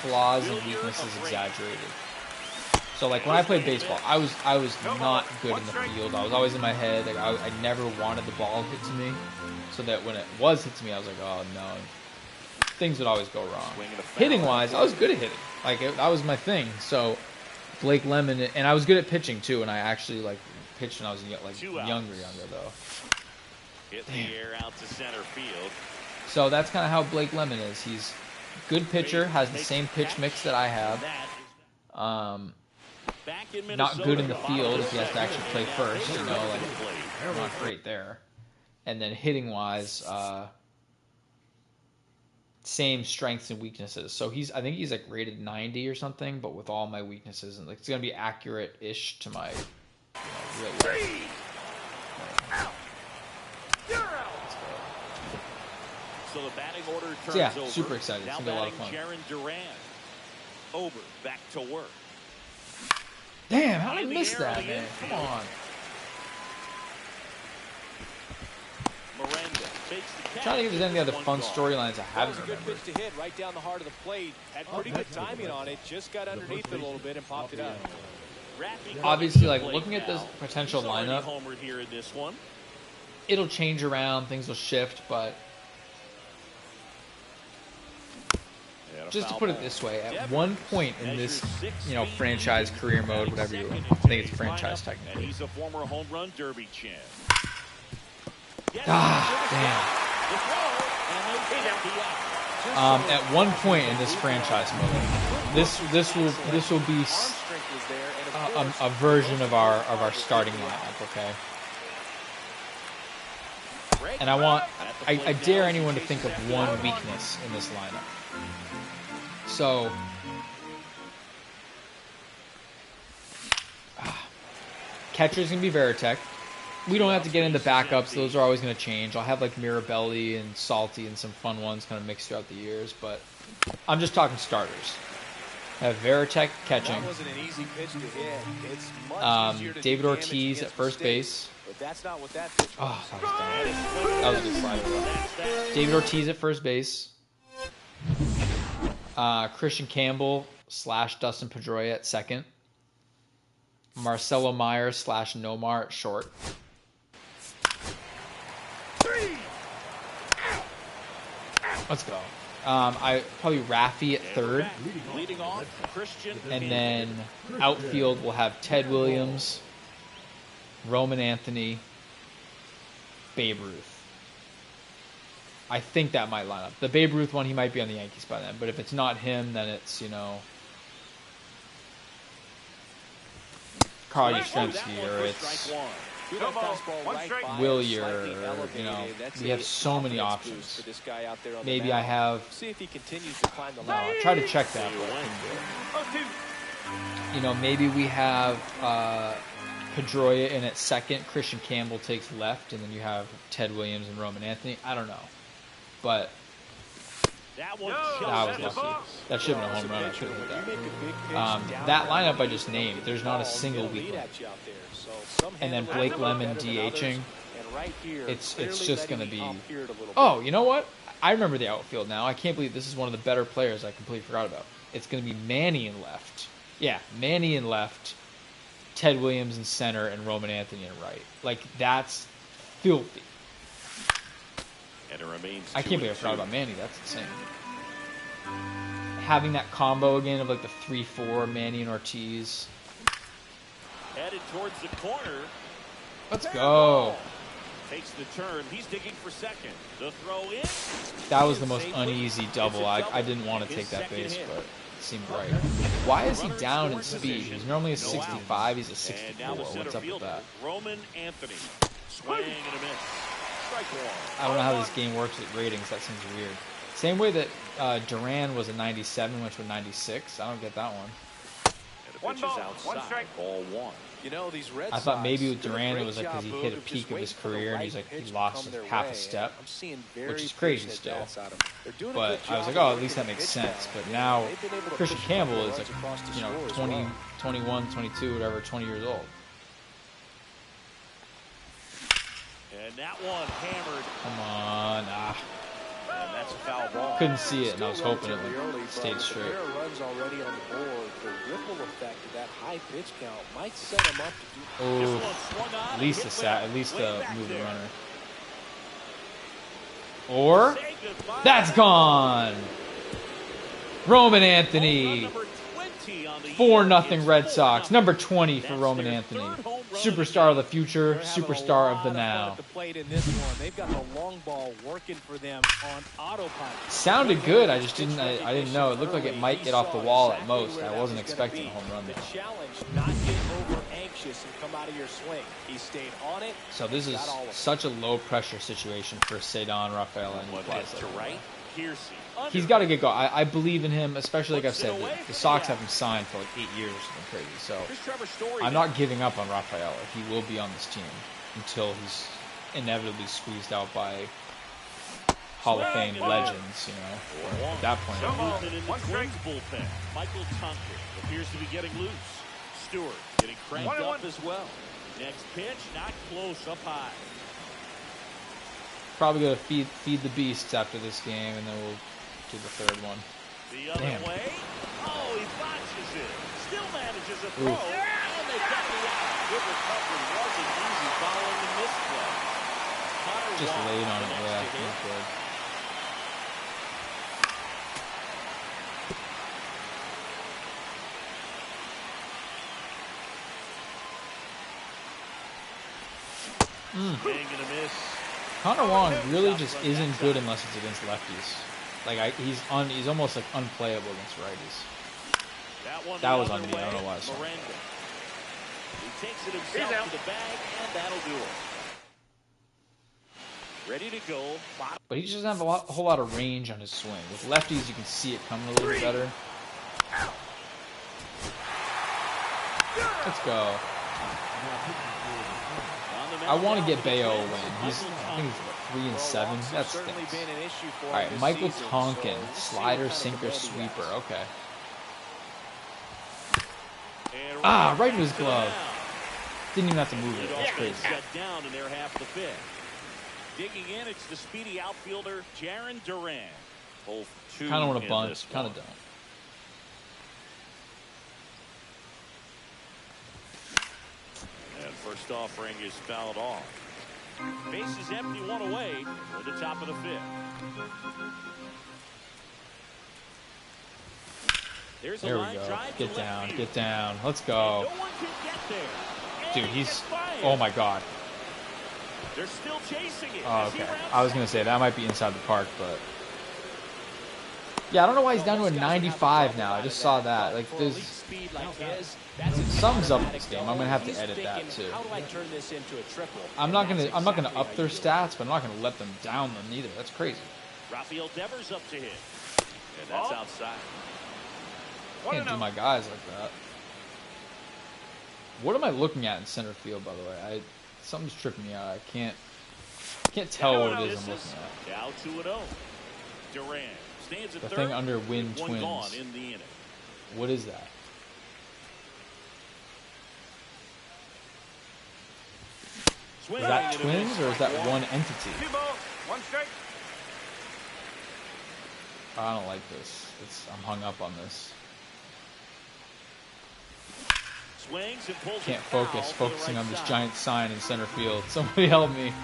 flaws and weaknesses exaggerated. So like when I played baseball, I was not good in the field. I was always in my head. Like I never wanted the ball hit to me, so that when it was hit to me, I was like, oh no, things would always go wrong. Hitting wise, I was good at hitting. Like that was my thing. So Blake Lemon, and I was good at pitching too. And I actually like pitched when I was younger though. Hit the air out to center field. So that's kind of how Blake Lemon is. He's good pitcher, has the same pitch mix that I have. Not good in the field if he has to actually play first, you know, like not great there. And then hitting wise, same strengths and weaknesses. So I think he's like rated 90 or something, but with all my weaknesses, and like it's gonna be accurate-ish to my real life. So the batting order turns over. Super excited. It's gonna be a lot of fun. Jaron Duran. Over, back to work. Damn, how did I miss that, man? Come on. I'm trying to think if there's any other fun storylines I haven't remembered. Good pitch to hit right down the heart of the plate. Had pretty good timing on it. Just got underneath it a little bit and popped it up. Obviously, like looking at this potential lineup, it'll change around, things will shift, but just to put it this way, at one point in this, franchise, career mode, whatever I think it's franchise technically. He's a former home run derby champ. Damn. At one point in this franchise mode, this will be a version of our starting lineup, okay? And I dare anyone to think of one weakness in this lineup. So, catcher's going to be Veritek. We don't have to get into backups. Those are always going to change. I'll have like Mirabelli and Salty and some fun ones kind of mixed throughout the years. But I'm just talking starters. Have Veritek catching. That wasn't an easy pitch to hit. It's much easier to David do Ortiz damage at first mistakes, base. but that's not what that pitch was. Oh, that was a good slider, though. David Ortiz at first base. Christian Campbell / Dustin Pedroia at second. Marcelo Myers / Nomar at short. Let's go. I probably Raffy at third. And then outfield we'll have Ted Williams, Roman Anthony, Babe Ruth. I think that might line up. The Babe Ruth one, he might be on the Yankees by then. But if it's not him, then it's, Carl Yastrzemski, or it's Willie, or, we have so many options. Maybe I have, I'll try to check that, but I couldn't do it. Maybe we have Pedroia in at second, Christian Campbell takes left, and then you have Ted Williams and Roman Anthony. I don't know. But that was lucky. That should have been a home run. I should have hit that. That lineup I just named, there's not a single weak link. And then Blake Lemon DHing. It's just going to be... Oh, you know what? I remember the outfield now. I can't believe this is one of the better players I completely forgot about. It's going to be Manny in left. Yeah, Manny in left, Ted Williams in center, and Roman Anthony in right. Like, that's filthy. I can't believe I forgot about Manny. That's insane. Having that combo again of like the 3-4 Manny and Ortiz. Headed towards the corner. Let's go. Takes the turn. He's digging for second. The throw in. That was the most uneasy double. I didn't want to take that base, but it seemed right. Why is he down in speed? He's normally a 65. He's a 64. What's up with that? Roman Anthony. Swing and a miss. I don't know how this game works with ratings. That seems weird. Same way that Duran was a 97, went to a 96. I don't get that one. One ball, one strike, ball one. These Red I thought maybe with Duran it was like because he hit a peak of his career and he lost half a step, which is crazy still. But I was like, oh, at least that makes sense. But now Christian Campbell is like, 20, 21, 22, whatever, 20 years old. And that one hammered. Come on. And that's a foul ball. Couldn't see it, and I was hoping it would stay straight. Runs already on the board. The ripple effect of that high pitch count might set him up to do. Oh, at least the moving runner. Or that's gone. Roman Anthony. 4-0 Red Sox. Number 20 for Roman Anthony. Superstar of the future, superstar of the now. They've got the long ball working for them on autopilot. Sounded good. I just didn't. I didn't know. It looked like it might get off the wall at most. I wasn't expecting a home run there. The challenge, not get over anxious and come out of your swing. He stayed on it. So this is such a low pressure situation for Cedon, Rafael, and Plaza. He's got to get going. I believe in him, especially like I've said. The Sox have him signed for like 8 years or something crazy. So I'm not giving up on Rafael. He will be on this team until he's inevitably squeezed out by Hall of Fame legends. At that point. Bullpen. Michael Tonkin appears to be getting loose. Stewart getting cranked up as well. Next pitch, not close, up high. Probably going to feed the beasts after this game, and then we'll do the third one. The other way. Oh, he botches it. Still manages a throw. And they got the out. Good recovery. Wasn't easy following the misplay. Just laid on it. Yeah, not good. Swing and a miss. Connor Wong really just isn't good unless it's against lefties. Like he's almost like unplayable against righties. That was on me. I don't know why. He takes it himself to the bag, and that'll do it. Ready to go. But he just doesn't have a whole lot of range on his swing. With lefties, you can see it coming a little bit better. Let's go. I want to get Bayo a win. I think he's 3-7. That stinks. All right, Michael Tonkin, slider, sinker, sweeper. Okay. Ah, right in his glove. Didn't even have to move it. That's crazy. Shut down in their half of the fifth. Digging in, it's the speedy outfielder, Jarren Duran. Kind of want to bunt. Kind of don't. And first offering is fouled off. Base is empty, one away for the top of the fifth. There we go. Get down. Get down. Let's go. No one can get there. Dude, he's... Oh, my God. They're still chasing it. Oh, okay. I was going to say, that might be inside the park, but... Yeah, I don't know why he's down to a 95 now. I just saw that. Like, there's... Something's up in this game. I'm gonna have to edit that too. I'm not gonna up their stats, but I'm not gonna let them down them either. That's crazy. Rafael Devers up to hit, and that's outside. Can't do my guys like that. What am I looking at in center field, by the way? Something's tripping me out. I can't tell what it is I'm looking at. Now 2-0. Duran stands at the third. thing under Win Twins. In the inning. What is that? Is that Twins or is that one entity? I don't like this. I'm hung up on this. Swings and pulls. Can't focus. Focusing on this giant sign in center field. Somebody help me.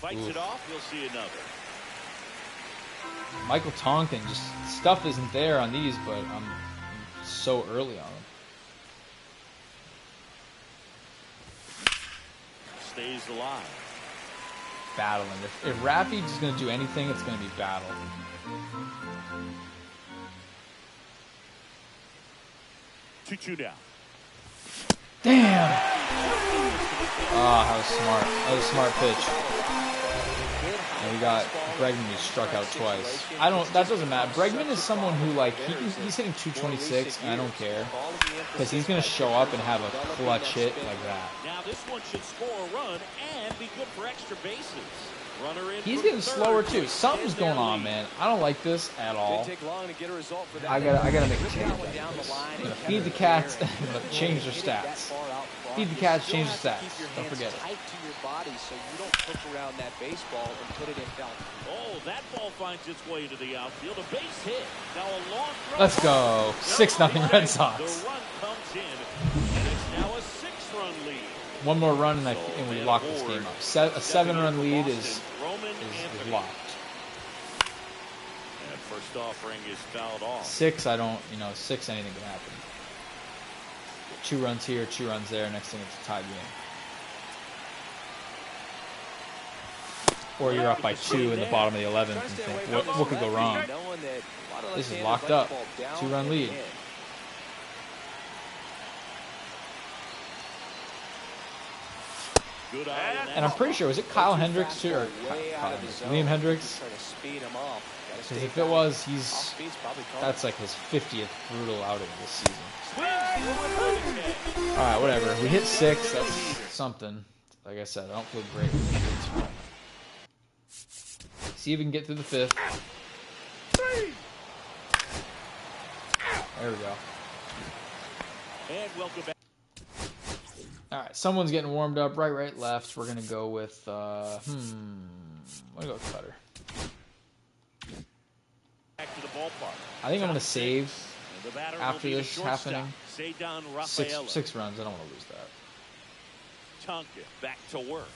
Fights it off. We'll see another. Michael Tonkin, just stuff isn't there on these, but I'm so early on them. Stays alive. Battling. If Rafi's is going to do anything, it's going to be battle. Two down. Damn! Oh, that was smart. That was a smart pitch. And we got Bregman, who struck out twice. That doesn't matter. Bregman is someone who, like, he's hitting 226, and I don't care. Because he's going to show up and have a clutch hit like that. Now this one should score a run and be good for extra bases. Runner in. He's getting slower, too. Something's going on, man. I don't like this at all. I gotta make a change. I'm going to feed the cats, and I'm going to change their stats. Feed the cats, change the stats. Don't forget it. Tight to your body so you don't push around that baseball and put it in foul. Oh, that ball finds its way to the outfield. A base hit. Now a long throw. Let's go. 6-0 Red Sox. The run comes in, and it's now a 6-run lead. One more run, and we lock this game up. A 7-run lead is locked. And first offering is fouled off. 6, I don't, 6, anything can happen. 2 runs here, 2 runs there. Next thing, it's a tie game. Or you're up by 2 in the bottom of the 11th and think, what could go wrong? This is locked up. 2-run lead. And I'm pretty sure, was it Kyle Hendricks too, or Liam Hendricks? Because if it was, that's like his 50th brutal outing this season. Alright, whatever. We hit 6, that's something. Like I said, I don't feel great. See if we can get through the 5th. There we go. And welcome back. Alright, someone's getting warmed up. Right, left. We're going to go with, I'm going to go with Cutter. Back to the ballpark. I think I'm going to save after this happening. 6 runs. I don't want to lose that. Tonkin back to work.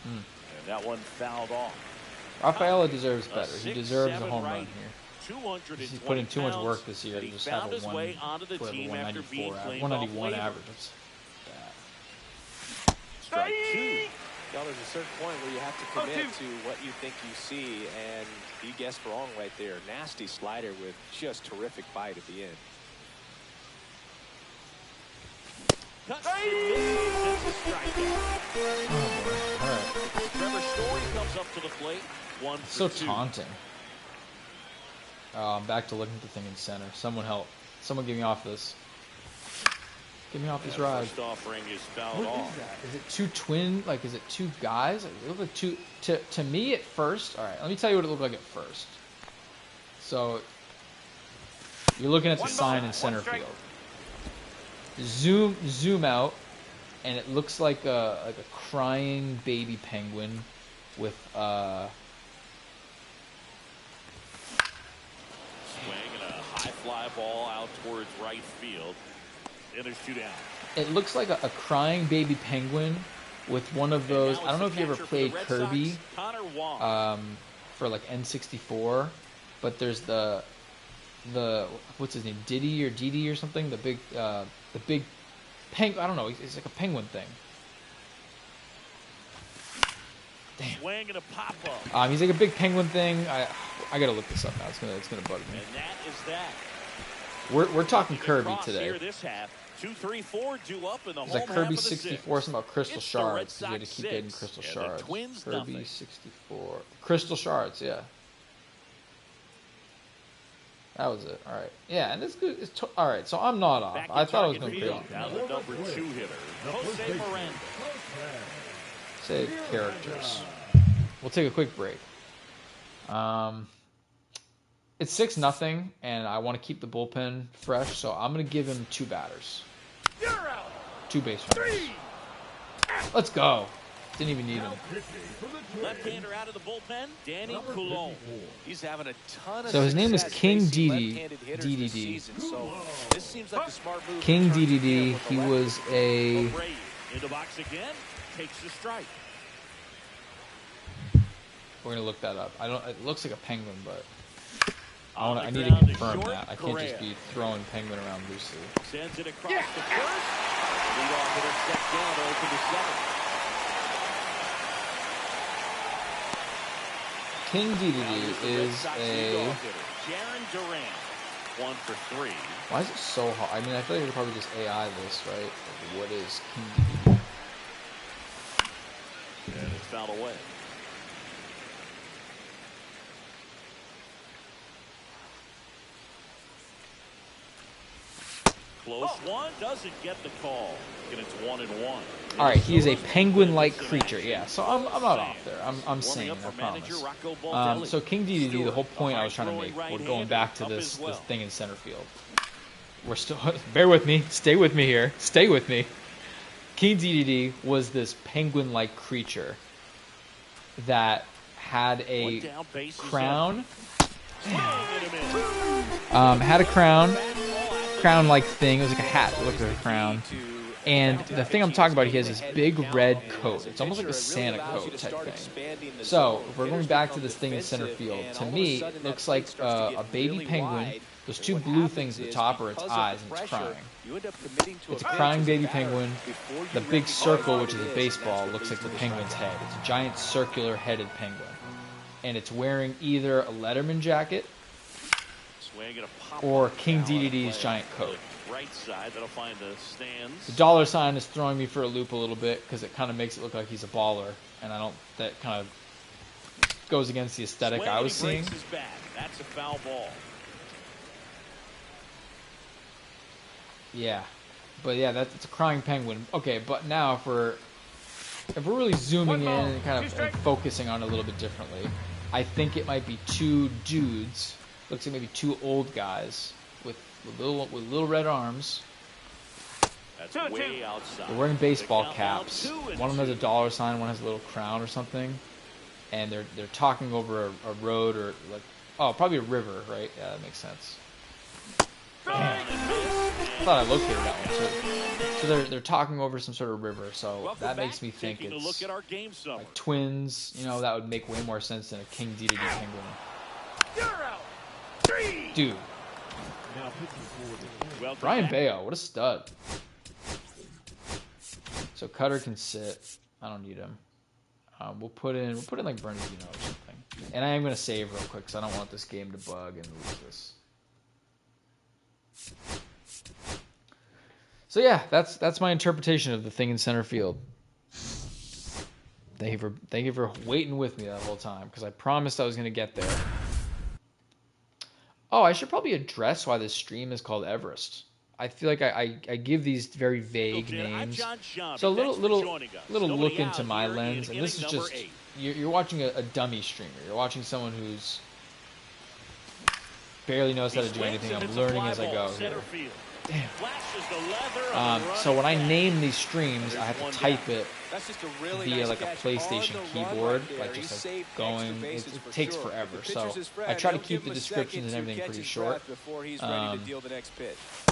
And that one fouled off. Rafaela deserves better. He deserves a home run here. He's put in too much work this year to just have a 191 average. That's bad. Strike 2. Now there's a certain point where you have to commit to what you think you see, and you guessed wrong right there. Nasty slider with just terrific bite at the end. Trevor Story comes up to the plate. So taunting. I'm back to looking at the thing in center. Someone help. Someone get me off this. Get me off this ride. First offering is fouled What off. is that? Is it two twin? Like, is it two guys? Like, it looked like two. To me, at first. All right, let me tell you what it looked like at first. So, you're looking at the sign in center field. Zoom out, and it looks like a crying baby penguin with Swing and a high fly ball out towards right field. And there's 2 down. It looks like a crying baby penguin with one of those. I don't know if you ever played Kirby for like N64, but there's the what's his name, Diddy or Didi or something. The big penguin. I don't know. It's like a penguin thing. Damn. Swing and a pop up. He's like a big penguin thing. I gotta look this up now. It's gonna bug me. And that is that. We're talking Kirby today. Here this half. 2-3-4 due up in the It's like home Kirby half of the 64, something about crystal It's the shards. Red You had to Sox keep getting 6, crystal and the shards. Twins Kirby nothing. 64. Crystal shards, yeah. That was it. All right. Yeah, and this good. All right, so I'm not off. Back I in thought I was target going field. crazy. Now the number 2 hitter, Jose Miranda. Say characters. We'll take a quick break. It's 6-0, and I want to keep the bullpen fresh, so I'm going to give him 2 batters. 2 base runners. Let's go. Didn't even need him. Left-hander out of the bullpen, Danny Coulomb. He's having a ton of So his name is success King facing DD. left-handed hitters this season, so this seems like a smart move. King to turn the DDD, field with the he left. was a... Ray into box again, takes the strike. We're going to look that up. It looks like a penguin, but I need to ground confirm short, that. I can't just Correa. be throwing penguin around loosely. Sends it across the first. Leadoff hitter set down to open the 7th. King Now DDD here's the Red is Sox a... leadoff hitter, Jaron Durant. 1 for 3. Why is it so hard? I mean, I feel like I could probably just AI this, right? Like, what is King DDD? And it's fouled away. Close one, doesn't get the call. And it's 1-1. All right, he is a penguin-like creature. Yeah, so I'm not off there. I'm sane, I promise. So King DDD, the whole point I was trying to make, we're going back to this thing in center field. We're still, bear with me, stay with me here, stay with me. King DDD was this penguin-like creature that had a crown. Had a crown-like thing. It was like a hat that looked like a crown. And the thing I'm talking about, he has this big red coat. It's almost like a Santa coat type thing. So, if we're going back to this thing in center field, to me, it looks like a baby penguin. Those 2 blue things at the top are its eyes, and it's crying. It's a crying baby penguin. The big circle, which is a baseball, looks like the penguin's head. It's a giant circular-headed penguin. And it's wearing either a Letterman jacket or King DDD's giant coat. Right side, that'll find the stands. The dollar sign is throwing me for a loop a little bit because it kind of makes it look like he's a baller, and that kind of goes against the aesthetic I was seeing. That's a foul ball. Yeah, but yeah, it's a crying penguin. Okay, but now if we're really zooming in and kind of and focusing on it a little bit differently, I think it might be 2 dudes. Looks like maybe 2 old guys with little red arms. That's way outside. They're wearing baseball caps. One of them has a dollar sign, one has a little crown or something. And they're talking over a road or probably a river, right? Yeah, that makes sense. I thought I located that one too. So they're talking over some sort of river, so that makes me think it's like twins. That would make way more sense than a King DDD penguin. Dude. Brian Bayo, what a stud. So Cutter can sit. I don't need him. We'll put in like Bernardino or something. And I am gonna save real quick because I don't want this game to bug and lose this. So yeah, that's my interpretation of the thing in center field. Thank you for waiting with me that whole time because I promised I was gonna get there. Oh, I should probably address why this stream is called Everest. I feel like I give these very vague names. So a little look into my lens, and this is just you're watching a dummy streamer. You're watching someone who's barely knows how to do anything. I'm learning as I go here. Damn. So when I name these streams, I have to type it via like a PlayStation keyboard, like just like going. It takes forever. So I try to keep the descriptions and everything pretty short. That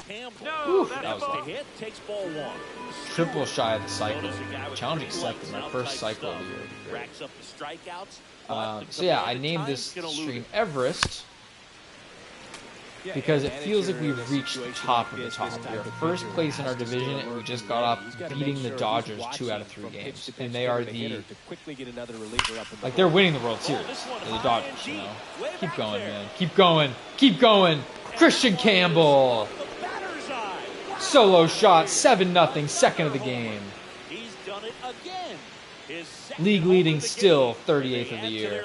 was a hit. Takes ball one. Triple shy of the cycle. Challenging second, my first cycle of the year. So yeah, I named this stream Everest, because it feels like we've reached the top of the top. We are first place in our division, and we just got off beating the Dodgers 2 out of 3 games. And they are like, they're winning the World Series. They're the Dodgers, you know. Keep going, man. Keep going. Keep going. Christian Campbell. Solo shot, 7-0, second of the game. League leading still, 38th of the year.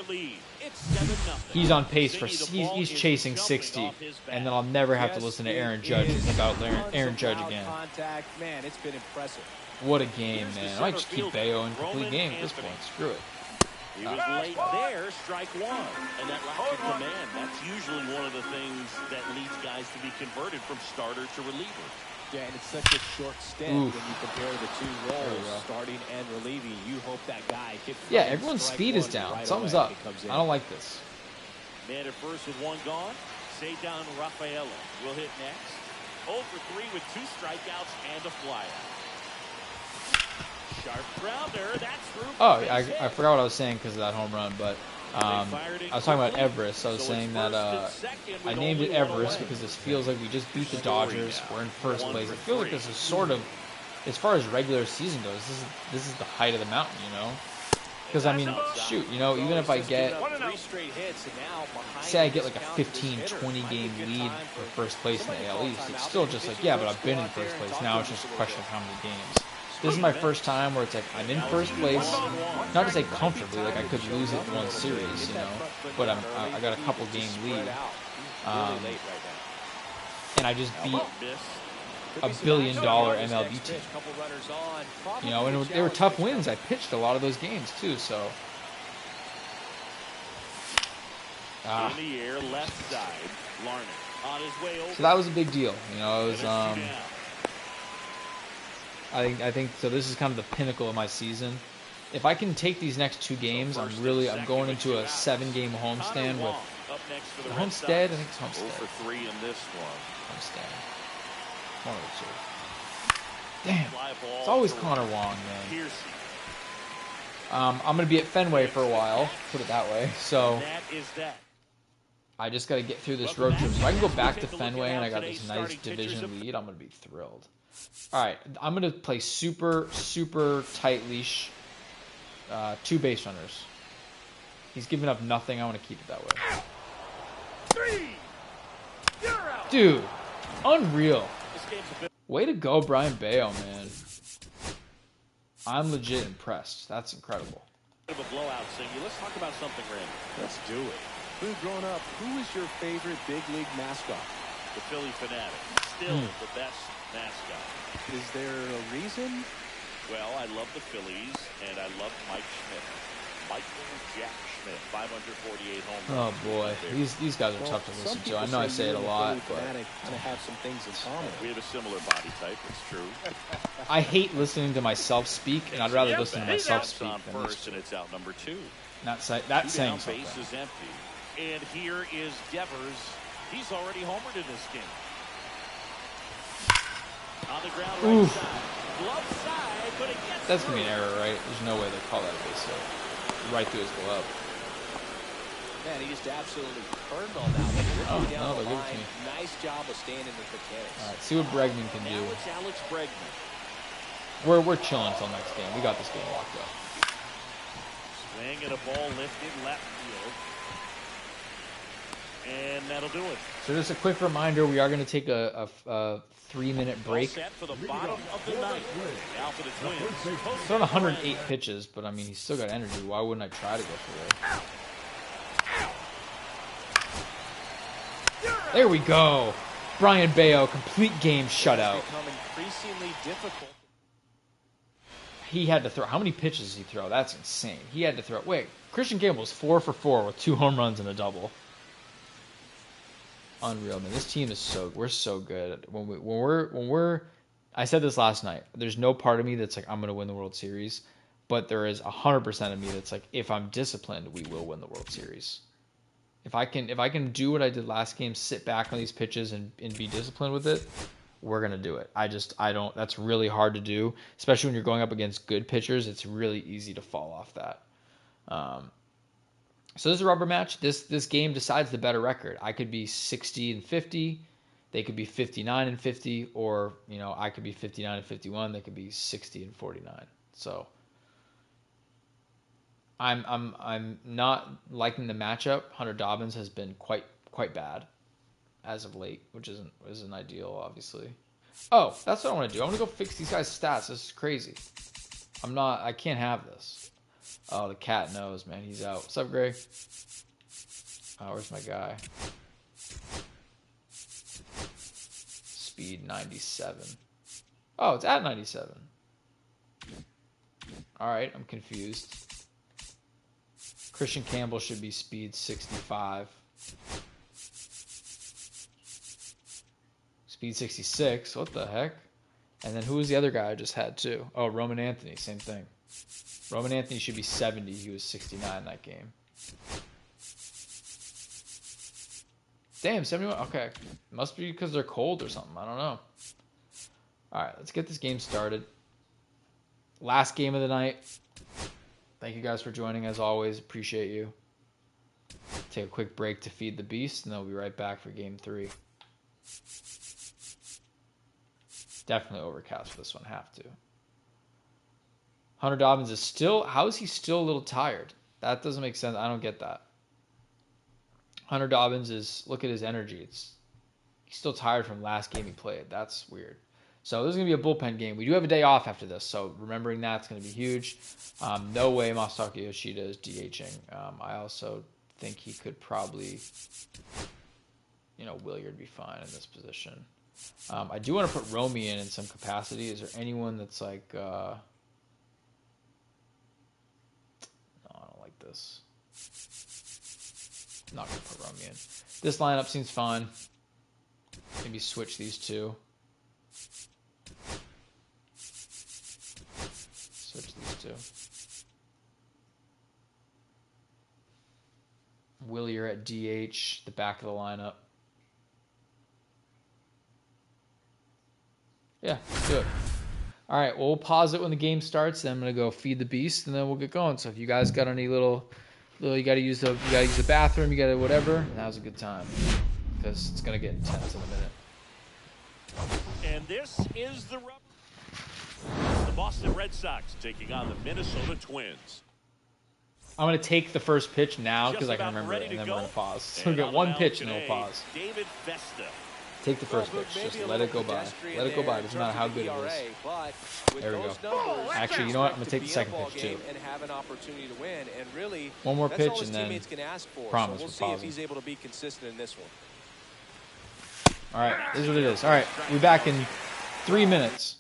He's on pace for, he's chasing 60, and then I'll never have to listen to Aaron Judge about Aaron Judge again. What a game, man. I might just keep Bayo in complete game at this point. Screw it. He was late there, strike one. And that lack of command, that's usually one of the things that leads guys to be converted from starter to reliever. Yeah, and it's such a short stint when you compare the two roles, starting and relieving. You hope that guy gets. Yeah, everyone's speed is down. Right, something's up. I don't like this. Man at first with one gone. Say down Rafaela. Will hit next. 0 for 3 with 2 strikeouts and a flyout. Sharp grounder. That's through. Oh, I forgot what I was saying because of that home run, but I was talking about Everest. I was saying that I named it Everest because this feels like we just beat the Dodgers. We're in first place. It feels like this is sort of, as far as regular season goes, this is the height of the mountain, you know? Because, I mean, shoot, you know, even if I get, say I get like a 15, 20 game lead for first place in the AL East, it's still just like, yeah, but I've been in first place. Now it's just a question of how many games. This is my first time where it's like I'm in first place, not to say comfortably, like I could lose it in one series, you know, but I got a couple game lead, and I just beat $1 billion MLB team, you know, and they were tough wins. I pitched a lot of those games too, so. So that was a big deal, you know. It was I think so. This is kind of the pinnacle of my season. If I can take these next 2 games, I'm going into a 7-game homestand with Homestead. I think it's Homestead. 0 for 3 in this one. Homestead. One of the 2. Damn, it's always Connor Wong, man. I'm gonna be at Fenway for a while. Put it that way. So I just gotta get through this road trip. So I can go back to Fenway and I got this nice division lead. I'm gonna be thrilled. All right, I'm going to play super tight leash, 2 base runners. He's giving up nothing. I want to keep it that way. Dude, unreal. Way to go, Brian Bayo, man. I'm legit impressed. That's incredible. Of a blowout, Singy. Let's talk about something, Randy. Let's do it. Growing up, who was your favorite big league mascot? The Philly Fanatic. Still the best mascot. Is there a reason? Well, I love the Phillies, and I love Mike Schmidt. Michael Jack Schmidt, 548 home runs. Oh boy, these guys are tough to listen to. I know I say it a lot, but kind of have some things in common. We have a similar body type. It's true. I hate listening to myself speak, and I'd rather listen to myself speak than first, and it's out number 2. That's saying something. Base is empty, and here is Devers. He's already homered in this game. On the ground, right side. Glove side, but it gets That's going to be an error, right? There's no way they call that a base hit. Right through his glove. Man, he just absolutely burned on that one. No, they'll give it to me. Nice job of staying in the mechanics. All right, see what Bregman can do. Now it's Alex Bregman. We're chilling until next game. We got this game locked up. Swing and a ball lifted left field. And that'll do it. So just a quick reminder, we are going to take a 3-minute break. Set for the bottom of the ninth. Now for the Twins. He's on 108 pitches, but I mean, he's still got energy. Why wouldn't I try to go for it? There we go. Brian Bayo, complete game shutout. Increasingly difficult. He had to throw. How many pitches did he throw? That's insane. He had to throw. Wait, Christian Campbell was 4 for 4 with 2 home runs and a double. Unreal, man. This team is we're so good. When we're I said this last night. There's no part of me that's like I'm gonna win the World Series, but there is 100% of me that's like if I'm disciplined, we will win the World Series. If I can do what I did last game, sit back on these pitches and be disciplined with it, we're gonna do it. I don't. That's really hard to do, especially when you're going up against good pitchers. It's really easy to fall off that. So this is a rubber match. This game decides the better record. I could be 60-50, they could be 59-50, or I could be 59-51. They could be 60-49. So I'm not liking the matchup. Hunter Dobbins has been quite bad as of late, which isn't ideal, obviously. Oh, that's what I want to do. I want to go fix these guys' stats. This is crazy. I can't have this. Oh, the cat knows, man. He's out. What's up, Gray? Oh, where's my guy? Speed 97. Oh, it's at 97. All right, I'm confused. Christian Campbell should be speed 65. Speed 66. What the heck? And then who was the other guy I just had too? Oh, Roman Anthony. Same thing. Roman Anthony should be 70. He was 69 that game. Damn, 71. Okay. Must be because they're cold or something. I don't know. All right, let's get this game started. Last game of the night. Thank you guys for joining, as always. Appreciate you. Take a quick break to feed the beast, and then we'll be right back for game 3. Definitely overcast for this one. Have to. Hunter Dobbins is still... How is he still a little tired? That doesn't make sense. I don't get that. Hunter Dobbins is... Look at his energy. He's still tired from last game he played. That's weird. So this is going to be a bullpen game. We do have a day off after this, so remembering that's going to be huge. No way Masataka Yoshida is DHing. I also think he could probably... Williard would be fine in this position. I do want to put Romy in some capacity. Is there anyone that's like... No, I don't like this. I'm not going to put Romy in. This lineup seems fine. Maybe switch these two. Switch these two. Willier at DH, the back of the lineup. Yeah, let's do it. All right, well, we'll pause it when the game starts. Then I'm gonna go feed the beast, and then we'll get going. So if you guys got any little you gotta use the bathroom, you gotta whatever, now's a good time because it's gonna get intense in a minute. And this is the Boston Red Sox taking on the Minnesota Twins. I'm going to take the first pitch now because I can remember it, and then we're going to pause. So we'll get one pitch and then we'll pause. David Festa. Take the first pitch. Just let it go by. Let it go by. It doesn't matter how good it is. There we go. Actually, you know what? I'm going to take the second pitch too. One more pitch and then promise we're pausing. All right, this is what it is. All right, we'll be back in 3 minutes.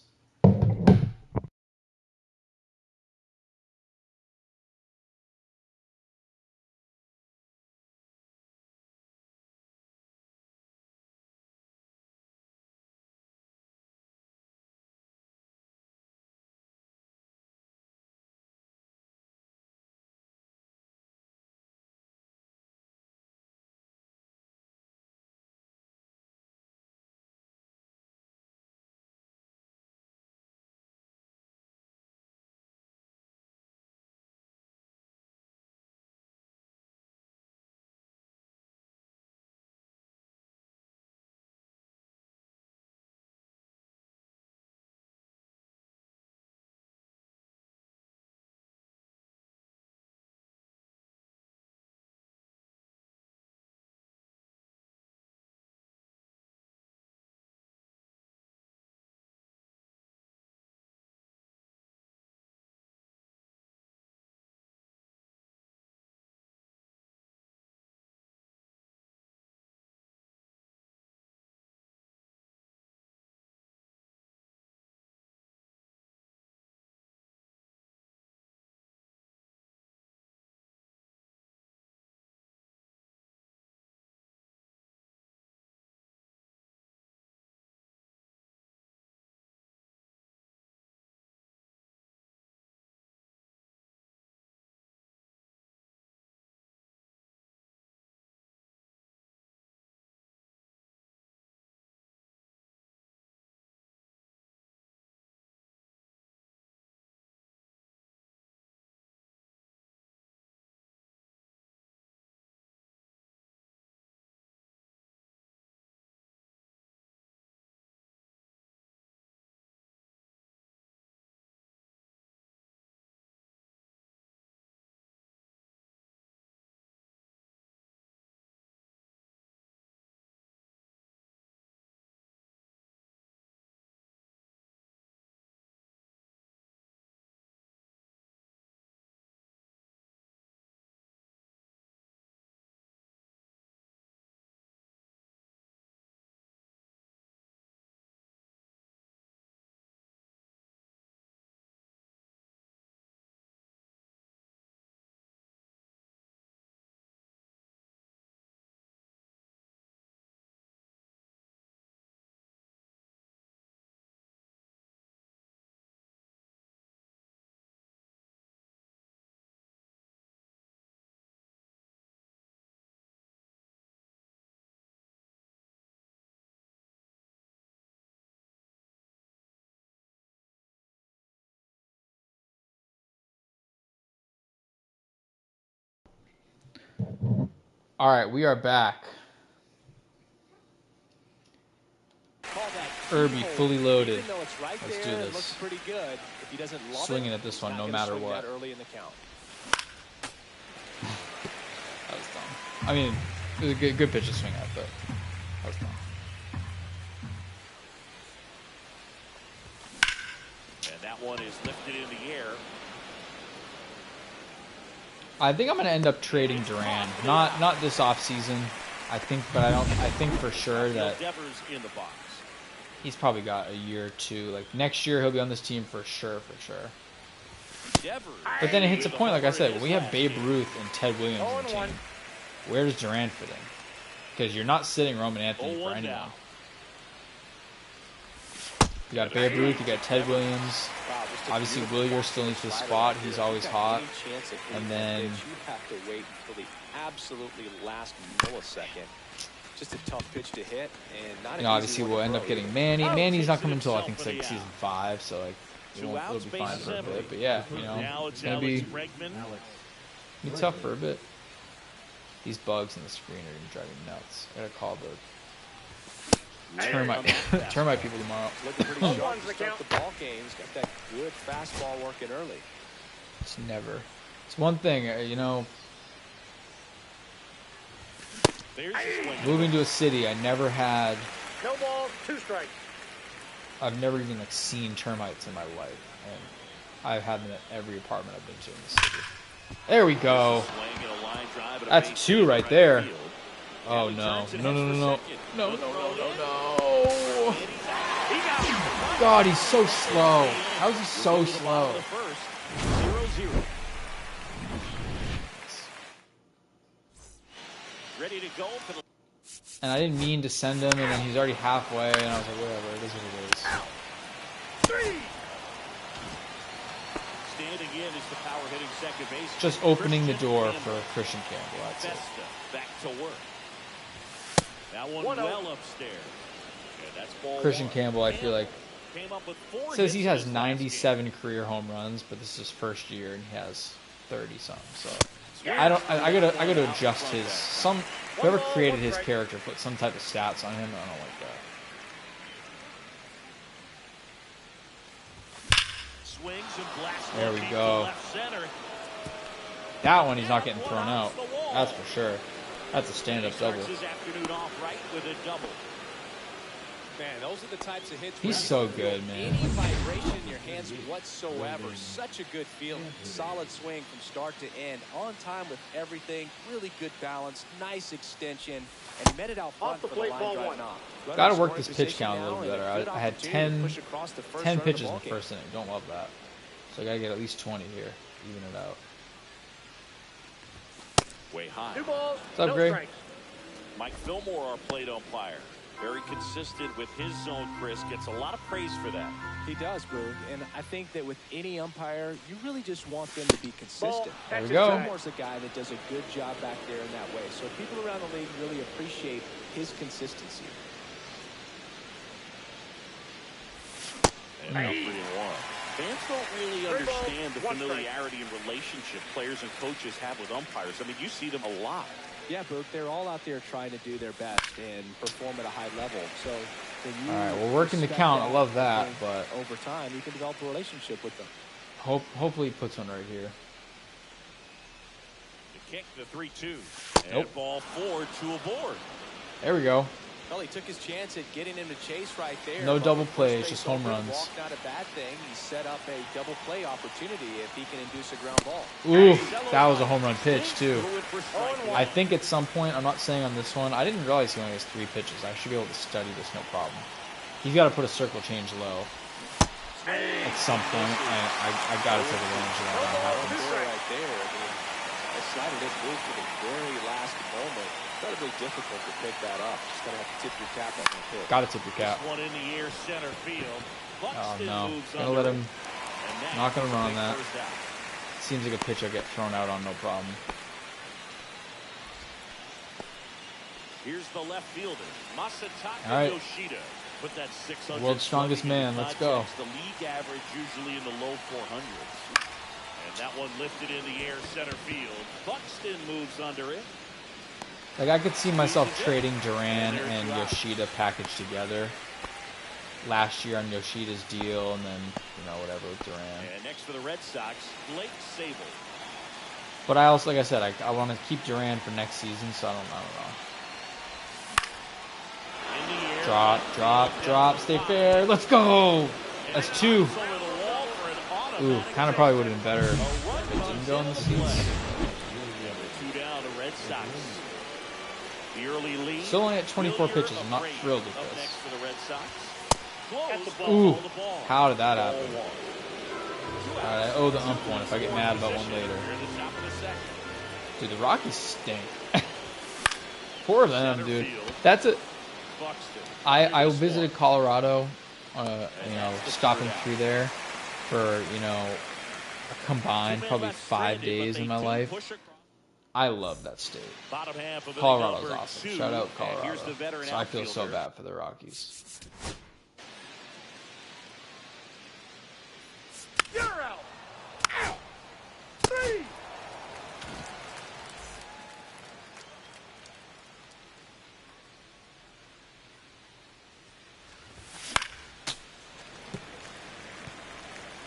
All right, we are back. Irby fully loaded. Let's do this. Looks pretty good. If he doesn't love Swinging at this one no matter what. Early in the count. That was dumb. I mean, it was a good pitch to swing at, but that was dumb. And that one is lifted in the air. I think I'm gonna end up trading Duran. Not this offseason. I think for sure that in the box. he's probably got a year or two. Like next year he'll be on this team for sure. But then it hits a point, like I said, when we have Babe Ruth and Ted Williams on the team, where does Duran fit in? Because you're not sitting Roman Anthony for anyone. You got Babe Ruth, you got Ted Williams. Obviously, Willier still needs his spot. He's always hot. And then you have to wait until the absolutely last millisecond. Just a tough pitch to hit, and not. Obviously, we'll end up getting Manny. Manny's not coming until I think like season 5, so like it'll be fine for a bit. But yeah, it's gonna be tough for a bit. These bugs in the screen are gonna drive me nuts. I gotta call the termite people tomorrow. Looking pretty sharp to start the ball game. He's got that good fastball working early. It's one thing, moving to a city, I never had. No ball, 2 strikes. I've never even seen termites in my life, and I've had them at every apartment I've been to in the city. There we go. That's 2 right there. Oh no! No! God, he's so slow. How is he so slow? Ready to go. And I didn't mean to send him, and then he's already halfway, and I was like, whatever, it is what it is. Standing in is the power hitting second base. Just opening the door for Christian Campbell. That's it. Back to work. That one well upstairs. Yeah, that's ball Christian 1. Campbell, I feel like, Came up with 4 says he has hits 97 career home runs, but this is his first year, and he has 30 something. So I gotta adjust his whoever created his character put some type of stats on him. I don't like that. Swings and blasts. There we go. That one he's not getting thrown out. That's for sure. That's a stand-up double. Man, those are the types of hits. He's so good, man. Any vibration in your hands whatsoever. Such a good feeling. Solid swing from start to end. On time with everything. Really good balance. Nice extension. And he met it out front for the line drive knock. Got to work this pitch count a little better. I had 10 pitches in the first inning. Don't love that. So I got to get at least 20 here. Even it out. Way high. 2 balls. What's up, Greg? Mike Fillmore, our plate umpire. Very consistent with his zone, Chris. Gets a lot of praise for that. He does, Boog. And I think that with any umpire, you really just want them to be consistent. There we go. Fillmore's a guy that does a good job back there in that way. So people around the league really appreciate his consistency. And now 3-1. Fans don't really understand the familiarity and relationship players and coaches have with umpires. I mean, you see them a lot. Yeah, Boog, they're all out there trying to do their best and perform at a high level. So, all right, we're working the count. I love that, but over time, you can develop a relationship with them. Hopefully, he puts one right here. The kick, the 3-2, and nope. Ball 4, 2 aboard. There we go. Well, he took his chance at getting him to chase right there. No double plays, just home runs. Walk, not a bad thing. He set up a double play opportunity if he can induce a ground ball. Ooh, that was a home run pitch, too. I think at some point, I'm not saying on this one, I didn't realize he only has 3 pitches. I should be able to study this, no problem. He's got to put a circle change low. At some point, I got to take advantage of that when it happens. Right there. The slider did move to the very last moment. Incredibly difficult to pick that up. Just gonna have to tip your cap on that pitch. Gotta tip your cap. One in the air, center field. Oh no! Gonna let him. Not gonna run on that. Seems like a pitch I'll get thrown out on, no problem. Here's the left fielder, Masataka right. Yoshida. Put that 600. World's strongest man. Let's go. The league average usually in the low 400s. And that one lifted in the air, center field. Buxton moves under it. Like, I could see myself trading Duran and Yoshida packaged together last year on Yoshida's deal, and then, you know, whatever with Duran. And next for the Red Sox, Blake Sable. But I also, like I said, I want to keep Duran for next season, so I don't know. Drop, stay fair. Let's go. That's 2. Ooh, kind of probably would have been better if it didn't go in the seats. 2 down, the Red Sox. The early lead. Still only at 24 pitches. I'm not thrilled with this. Next for the Red Sox. Ooh, how did that happen? Alright, I owe the ump one if I get mad about one later. Dude, the Rockies stink. Poor them, dude. That's a... I visited Colorado, you know, stopping through there for, you know, a combined probably 5 days in my life. I love that state. Colorado's awesome. Shout out Colorado. So I feel so bad for the Rockies. You're out. Out. 3.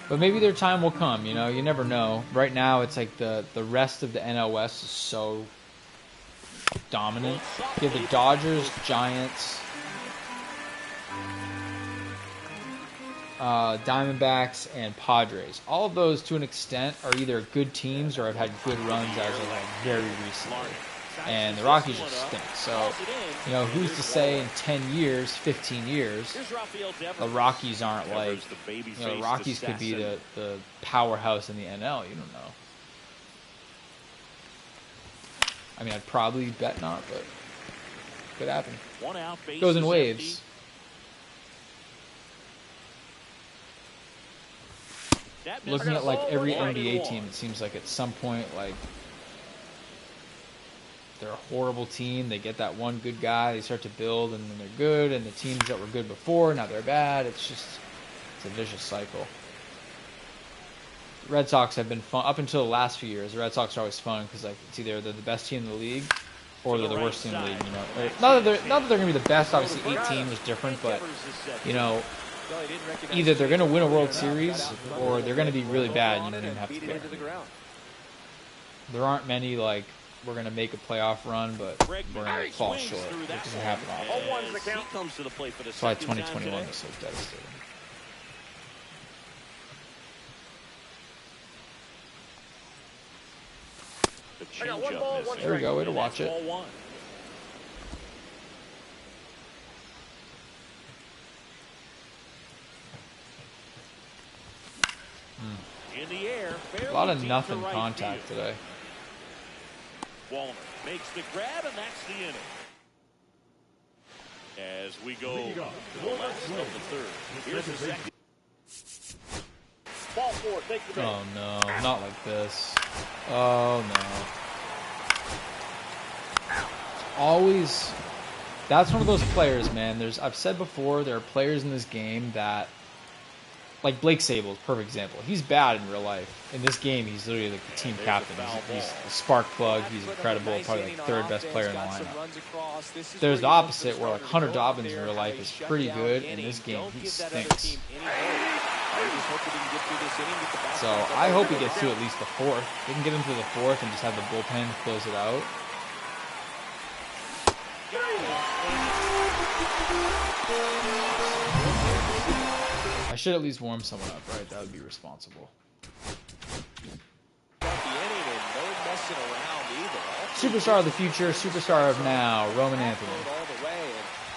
But maybe their time will come, you know, you never know. Right now, it's like the rest of the NL West is so dominant. You have the Dodgers, Giants, Diamondbacks, and Padres. All of those, to an extent, are either good teams or have had good runs as of like very recently. And the Rockies just stink. So, you know, who's to say in 10 years, 15 years, the Rockies aren't like, you know, the Rockies could be the powerhouse in the NL. You don't know. I mean, I'd probably bet not, but could happen. Goes in waves. Looking at like every NBA team, it seems like at some point, like, they're a horrible team. They get that one good guy. They start to build, and then they're good. And the teams that were good before, now they're bad. It's a vicious cycle. Red Sox have been fun up until the last few years. The Red Sox are always fun because like it's either they're the best team in the league or they're the worst team in the league. You know, not that they're going to be the best. Obviously, 8 teams is different, but you know, either they're going to win a World Series or they're going to be really bad. And you don't even have to care. There aren't many like, we're going to make a playoff run, but we're going to fall short. It doesn't happen often. That's why 2021 is so devastating. There we go. Way to watch it. A lot of nothing contact today. Wallner makes the grab, and that's the inning. As we go to the left of the third. Here's the second. Ball 4, take the Oh no, not like this. Oh no. Always, that's one of those players, man. I've said before, there are players in this game that, like Blake Sable, perfect example. He's bad in real life. In this game, he's literally like the team captain. He's the spark plug. He's incredible. Probably like third best player in the lineup. There's the opposite, where like Hunter Dobbins in real life is pretty good. In this game, he stinks. So I hope he gets to at least the 4th. They can get him to the 4th and just have the bullpen close it out. I should at least warm someone up, right? That would be responsible. Superstar of the future, superstar of now, Roman Anthony.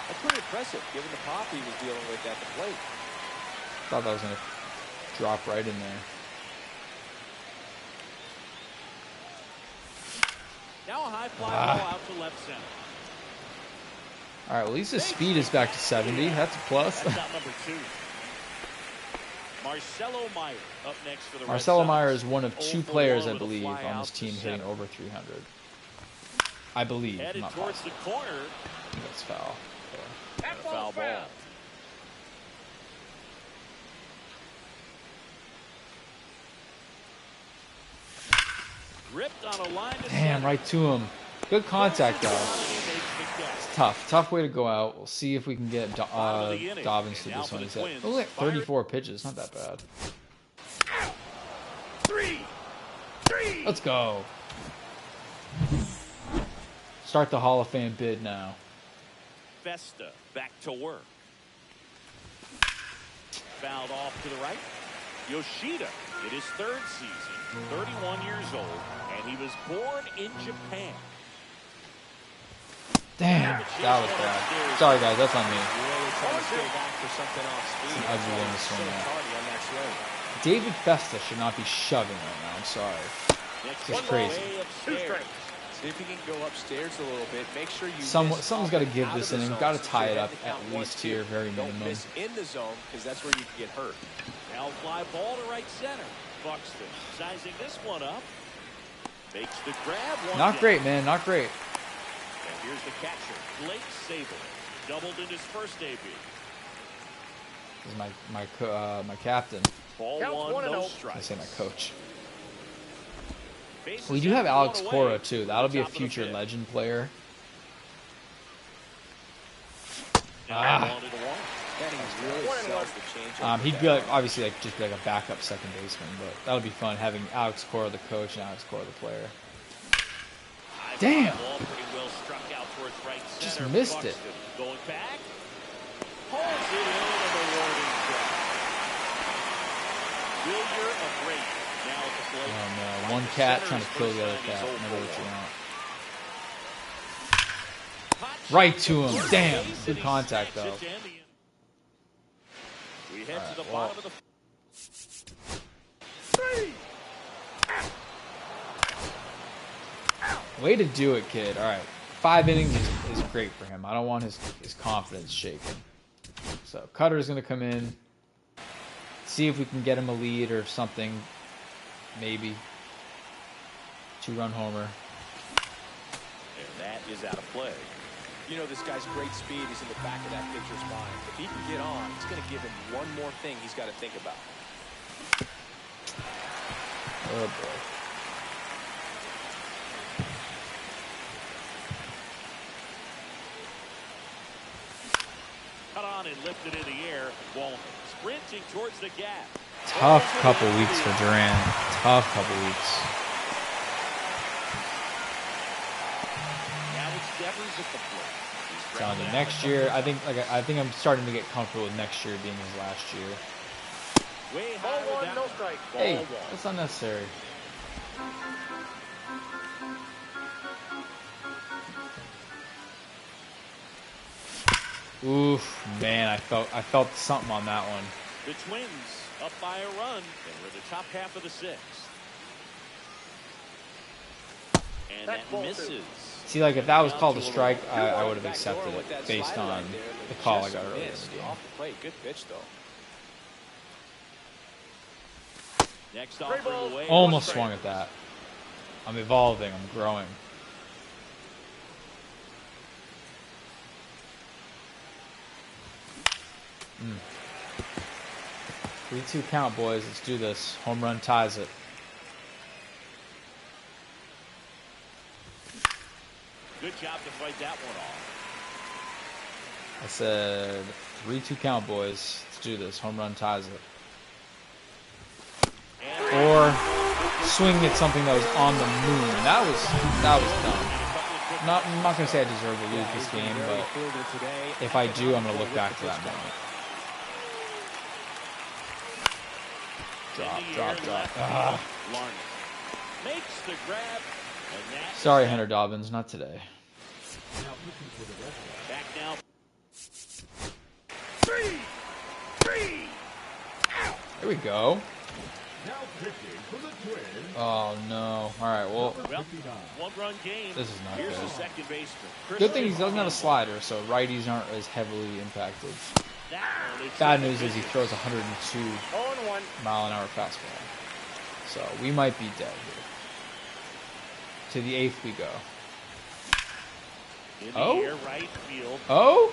That's pretty impressive, given the pop he was dealing with at the plate. Thought that was going to drop right in there. Now a high fly ball out to left center. All right, well, at least his speed is back to 70. That's a plus. That's out number 2. Marcelo Meyer up next for the Marcelo Red Sox. Meyer is one of 2 players, I believe, on this team hitting over 300. I believe. Headed not towards the corner. I think that's foul. That foul ball. Ripped on a line to Damn, right to him. Good contact, though. Tough way to go out. We'll see if we can get Dobbins to this one. He's at only like 34 pitches. Not that bad. 3. Let's go. Start the Hall of Fame bid now. Festa back to work. Fouled off to the right. Yoshida in his 3rd season, 31 years old, and he was born in Japan. Damn, that was bad. Sorry guys, that's on me. Really trying to stay back for something off speed. Ugly one to swing So at. tardy on that swing. David Festa should not be shoving right now. I'm sorry. It's crazy. See if you can go upstairs a little bit. Make sure you Someone's got to give this inning. Got to tie it up at least here, very Don't minimum. miss in the zone because that's where you can get hurt. Now fly ball to right center. Buxton sizing this one up. Makes the grab. Not great, man. Not great. And here's the catcher, Blake Sable. Doubled in his first AB. This is my captain. Ball Count 1, 1-0. no I strikes. say my coach. Bases We do have empty, Alex one away. Cora too. That'll be a Top of the future 5th. legend player. Now Ah. 1-1. And he really 1-1. sells the change. He'd be like obviously like just be like a backup second baseman, but that'll be fun having Alex Cora the coach and Alex Cora the player. High Damn. fly ball pretty well struck out towards right Just center. missed it. Buxton going back. Pulls it in and a warning track. Willier of Great now at the plate. Oh no, Right one to cat center trying to his kill first the other time he's cat. 0 Never what for you 1. want. Hot Right shot to him. first Damn, base, good and he contact, snacks it though. to end the inning. We head All to the right, well. bottom of the 3. Way to do it, kid. All right, 5 innings is great for him. I don't want his confidence shaken. So Cutter's gonna come in, see if we can get him a lead or something. Maybe 2-run homer. and that is out of play. You know this guy's great speed. He's in the back of that pitcher's mind. If he can get on, it's going to give him one more thing he's got to think about. Oh boy. Cut on and lifted in the air. Walton sprinting towards the gap. Tough couple weeks for Duran. Tough couple weeks. Now it's Devers at the plate. He's Telling you, grounded next out. year, I think I'm starting to get comfortable with next year being his last year. Way Ball high with 1, that no one. strike. Ball Hey, 1. that's unnecessary. Oof, man, I felt something on that one. The Twins up by a run, and we're in the top half of the 6th. And That's that ball 2. misses. See, like if that was called a strike, I would have accepted it based on the call I got earlier in the game. Off the plate. Good pitch, though. Next Three offering balls, away. Almost one swung at that. I'm evolving. I'm growing. Mm. 3-2 count, boys. Let's do this. Home run ties it. Good job to fight that one off. I said 3-2 count, boys. Let's do this. Home run ties it. And Or swing at something that was on the moon. That was dumb. I'm not gonna say I deserve to lose this game, but if I do, I'm gonna look back to that moment. Drop. Ah. Larney makes the grab, and that Sorry, is Hunter Dobbins, not today. back now. 3. Here we go. Now pitching for the Twins. Oh no. Alright, well, Well, one-run game. this is not Here's the good. second baseman. Good thing he doesn't have a slider, so righties aren't as heavily impacted. That one is Bad second news is he base. throws 102 0-1. mile-an-hour fastball. So we might be dead here. To the 8th we go. In the Oh? air, right field. Oh?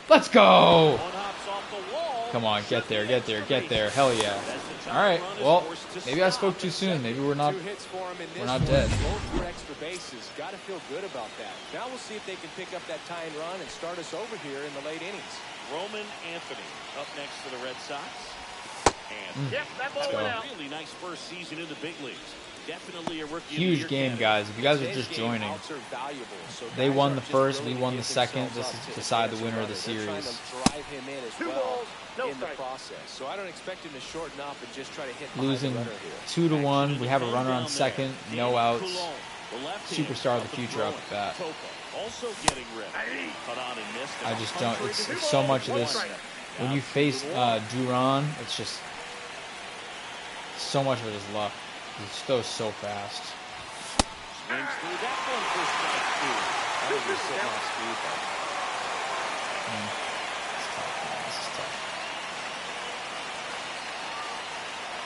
Let's go! One hops off the wall. Come on, get there. Hell yeah. That's the All right. Well, maybe I spoke too soon. Maybe we're not dead. Both for extra bases. Got to feel good about that. Now we'll see if they can pick up that tying run and start us over here in the late innings. Roman Anthony up next for the Red Sox. And Yep, that ball went out. really nice first season in the big leagues. Definitely a rookie. Huge game, guys. If you guys are just joining, they won the first, we won the second. This is to decide the winner of the series. Drive him in as well in the process. So I don't expect him to shorten up and just try to hit losing 2-1. We have a runner on second, no outs. Superstar of the future up at bat. Also getting rid. Cut on and missed. I just don't. It's so much of this. When you face Duran, it's just so much of it is luck. He throws so fast. Swings through that one for strike two. That was just sitting on speed, This is tough.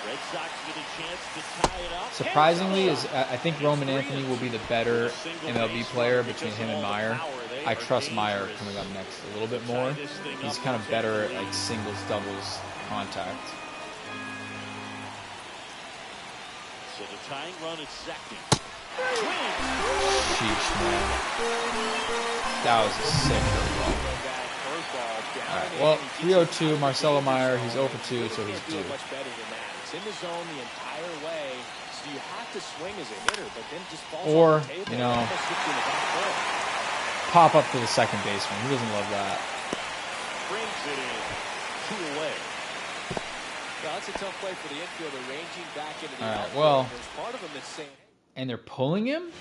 Red Sox get a chance to tie it up. Surprisingly, I think Roman Anthony will be the better MLB player between him and Meyer. I trust Meyer coming up next a little bit more. He's kind of better at like singles, doubles, contact. So the tying run at second. Sheesh, man. That was a sick curveball. Alright, well, 3-0-2, Marcelo Meyer, he's 0 for 2, so he's due. Much better than that. It's in the zone the entire way, so you have to swing as a hitter, but then just falls Or, off the table. you know, pop up to the second baseman. Who doesn't love that? Brings it in. 2 away. Well, that's a tough play for the infielder, ranging back into the Alright, outfield. well, There's part of him that's saying, and they're pulling him?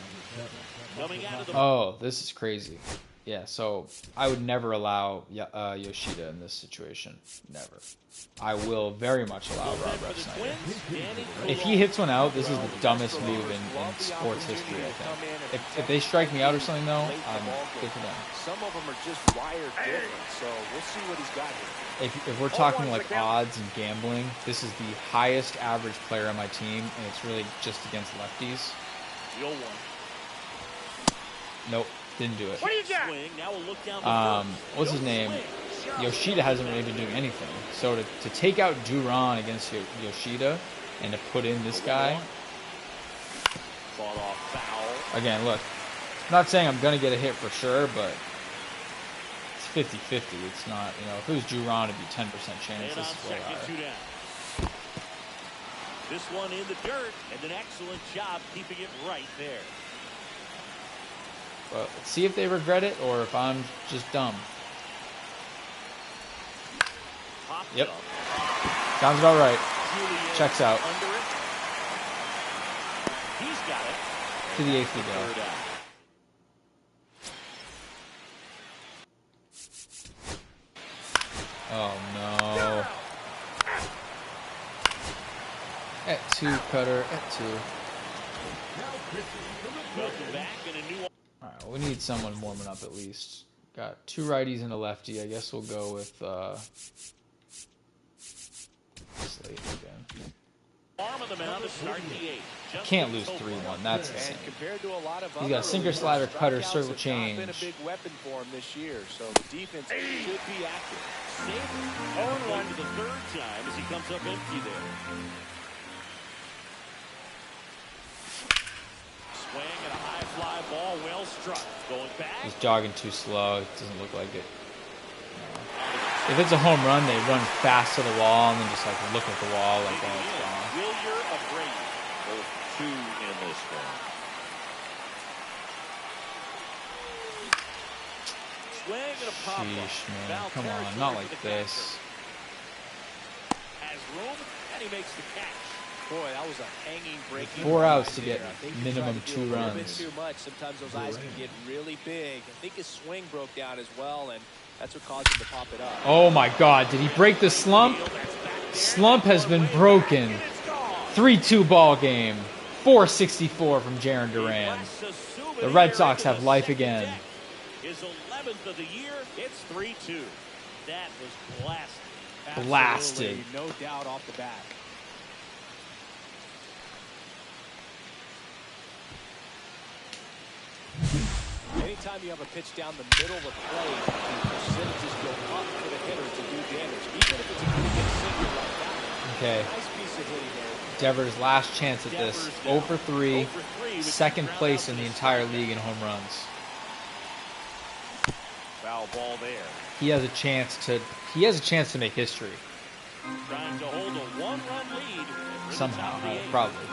Coming out of the Oh, this is crazy. Yeah, so I would never allow Yoshida in this situation. Never. I will very much allow Rob Refsnyder. If he hits one out, this is the dumbest move in sports history, I think. If they strike me out or something, though, I'm good for them. some of them are just wired different, so we'll see what he's got here. If we're talking like odds and gambling, this is the highest average player on my team, and it's really just against lefties. You'll one. Nope. Didn't do it. What do you got? Swing. Now we'll look down the first. What's his name? Yoshida hasn't really been doing anything. So to take out Duran against Yoshida and to put in this guy. Fought off foul. Again, look. I'm not saying I'm going to get a hit for sure, but it's 50-50. It's not, you know, if it was Duran, it'd be 10% chance. This is way higher. This one in the dirt, and an excellent job keeping it right there. But let's see if they regret it or if I'm just dumb. Yep. Sounds about right. Checks out. He's got it. To the eighth we go. Oh no. At 2 cutter, at 2. Welcome back in a new. Alright, well, we need someone warming up at least. Got 2 righties and a lefty. I guess we'll go with Slate again. Arm of the man to start the 8th. Can't lose 3-1. That's insane. Compared to a lot of He's got a sinker, slider, cutter, circle change. Been a big weapon for him this year, so the defense should be active. One to the third time as he comes up empty there. Swing and a high fly ball, well struck. Going back. He's jogging too slow. It doesn't look like it. If it's a home run, they run fast to the wall and then just like look at the wall like, oh, it's gone. Wilyer Abreu, both 2 in this one. Swing and a pop up. Sheesh, man. Foul Come on, territory not for like the this. catcher. Has room, and he makes the catch. Boy, that was a hanging, breaking. 4 outs to there. get I think he minimum tried to do 2 a little bit runs. Too much. Sometimes those eyes can get really big. I think his swing broke down as well, and that's what caused him to pop it up. Oh my God! Did he break the slump? Slump has been broken. 3-2 ball game. 464 from Jarren Duran. The Red Sox have life again. His 11th of the year. It's 3-2. That was blasted. Blasted. Absolutely, no doubt off the bat. Anytime you have a pitch down the middle of the plate, the percentages go up for the hitter to do damage, even if it's a pretty good single like that. Okay. Nice piece Devers' last chance at this. 0 for 3, second place in the entire league in home runs. Foul ball there. He has a chance to make history. Trying to hold a one-run lead. Somehow, probably.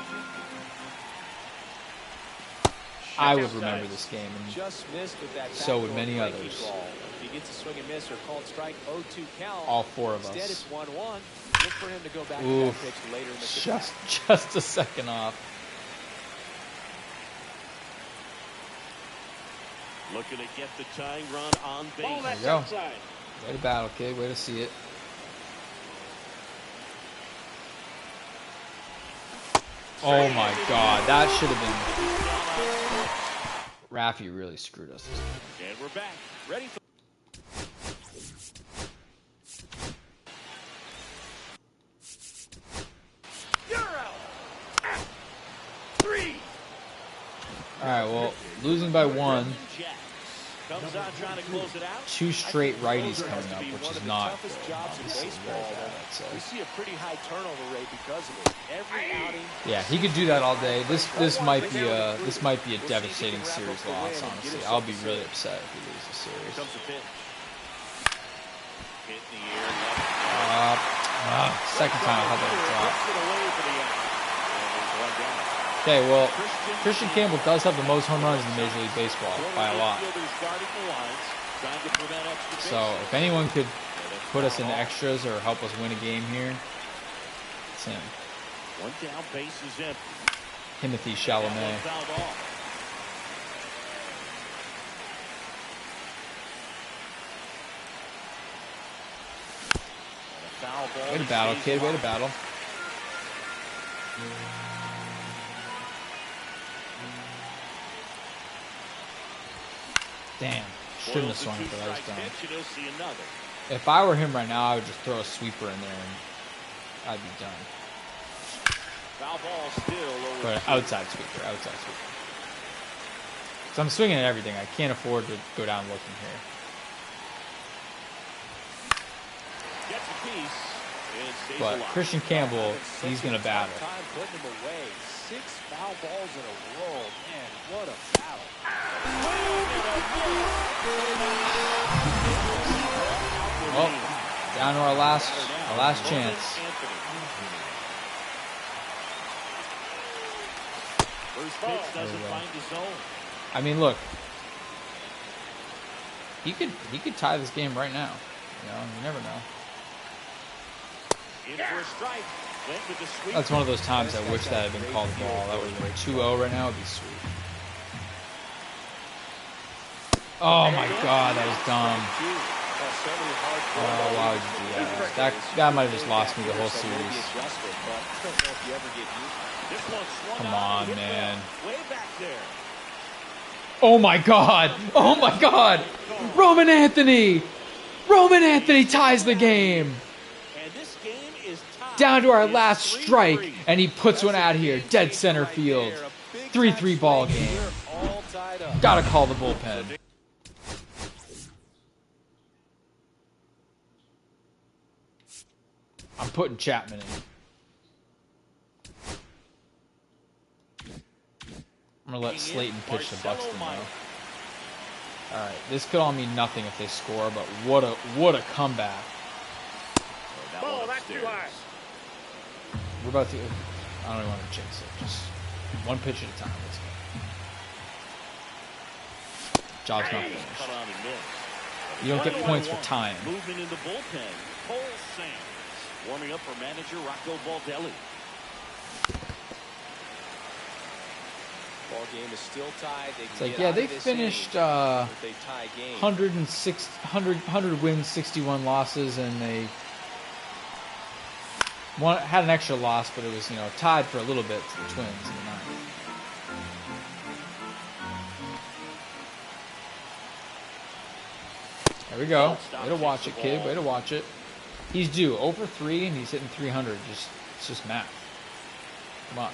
I would remember this game, and Just missed with that so would many backdoor others. breaking ball. If he gets a swing and miss or called strike, 0-2 count. All 4 of Instead, us. it's 1-1. Look for him to go back to Oof. that pitch later in the Just a second off. Looking to get the tying run on base. Ball that's you go. outside. Way to battle, kid. Way to see it. Oh my God, that should have been. Raffy really screwed us. And we're back. Ready for. You're out. 3. All right, well, losing by 1. Jacks. Comes on trying to close it out. 2 straight righties coming up, which one is of the not toughest good, jobs in obviously. baseball. Very bad, I'd say. We see a pretty high turnover rate because of it. Every outing. Yeah, he could do that all day. This might be a devastating series loss. Honestly, I'll be really upset if he loses the series. Comes the pitch. Hit in the air. Left. Second time I thought that would drop. Puts it away for the out. And there's one down. Okay, well, Christian Campbell does have the most home runs in Major League Baseball by a lot. Fielders guarding the lines, trying to prevent extra So bases. if anyone could put us in Foul. extras or help us win a game here, it's him. One down, base is empty. Timothy That one Chalamet. fouled off. And a foul ball Way to that battle, stays kid. Way to alive. battle. Damn. Shouldn't have Boils a swung it, but I was two-strike done. pitch, and he'll see another. If I were him right now, I would just throw a sweeper in there and I'd be done. Foul ball still over. But outside sweeper. So I'm swinging at everything. I can't afford to go down looking here. Gets a piece. And stays But alive. Christian Campbell, he's going to battle. Time putting him away. 6 foul balls in a row. Man, what a battle. Well, down to our last chance. First pitch doesn't find the zone. I mean, look, he could tie this game right now. You know, you never know. In for a strike. Went with the sweep. That's one of those times I wish that had been called a ball. That would have been 2-0 right now. Would be sweet. Oh my God, that was dumb. Oh, why would you do that? That might have just lost me the whole series. Come on, man. Way back there. Oh my God! Oh my God! Roman Anthony! Roman Anthony ties the game! And this game is tied. Down to our It's last 3-3. strike, and he puts one out here, dead center field. 3-3 ball game. Gotta call the bullpen. I'm putting Chapman in. I'm gonna let Slayton pitch to Buxton now. Alright, this could all mean nothing if they score, but what a comeback. Ball, that's too high. We're about to, I don't even want to jinx it. Just one pitch at a time. Let's go. Job's not finished. Cut on and miss. You don't get points for time. Movement in the bullpen. Cole Sands warming up for manager Rocco Baldelli. Ball game is still tied. It's like, yeah, they finished 100 wins, 61 losses, and they had an extra loss, but it was, tied for a little bit to the Twins in the ninth. There we go. Way to watch it, kid. Way to watch it. He's due 0 for 3, and he's hitting 300. It's just math. Come on.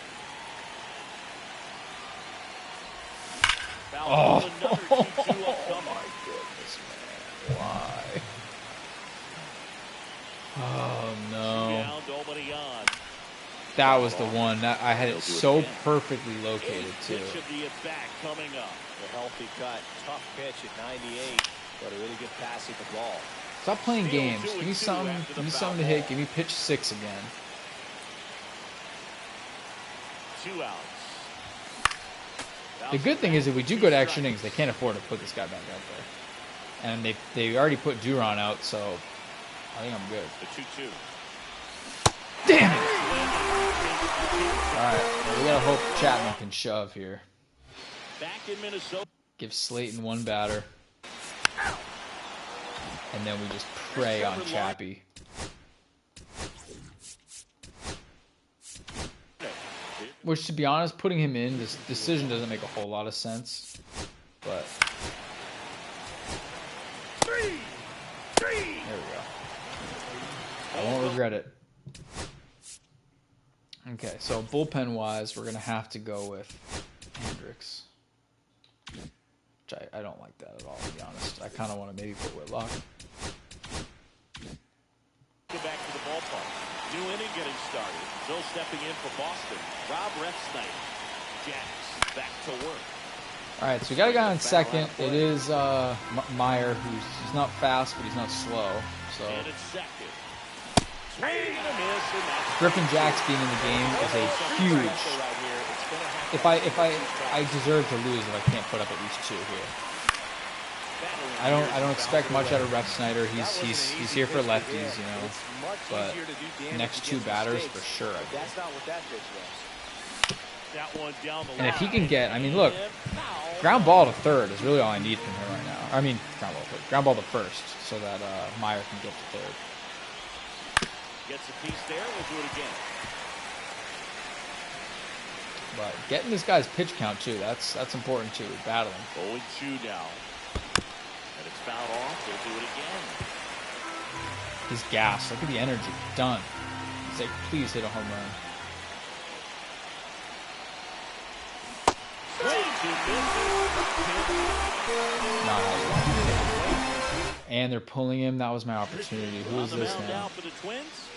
Oh, my goodness, man. Why? Oh, no. That was the one. That I had it so perfectly located, too. Pitch of the at-bat coming up. A healthy cut. Tough pitch at 98, but a really good pass at the ball. Stop playing games. Give me something to hit. Give me pitch 6 again. 2 outs. The good thing is if we do go to extra innings, they can't afford to put this guy back out there. And they already put Duran out, so I think I'm good. The 2-2. Damn it! Alright, well, we gotta hope Chapman can shove here. Back in Minnesota. Give Slayton one batter. And then we just prey on Chappie. Which, to be honest, putting him in, this decision doesn't make a whole lot of sense. But there we go. I won't regret it. Okay, so bullpen-wise, we're going to have to go with Hendricks. Which I don't like that at all, to be honest. I kind of want to maybe put Whitlock. Go back to the ballpark. New inning getting started. Bill stepping in for Boston. Rob Refsnyder. Jacks back to work. All right, so we got a guy on second. It is Meyer, he's not fast, but he's not slow. So And it's second. Swing and a miss, and that's Griffin Jacks being in the game is a huge. If I deserve to lose if I can't put up at least 2 here. I don't expect much out of Refsnyder. He's here for lefties, you know. But next 2 batters for sure. I That's not what that pitch was. that one down the line. And if he can get, I mean, look, ground ball to third is really all I need from him right now. I mean, ground ball to third. Ground ball to first, so that Meyer can get to third. Gets a piece there. We'll do it again. But getting this guy's pitch count too, that's important too. Battling. 0-2 now. And it's fouled off. We'll do it again. His gas. Look at the energy. Done. He's like, please hit a home run. Not and they're pulling him. That was my opportunity. Who is this now?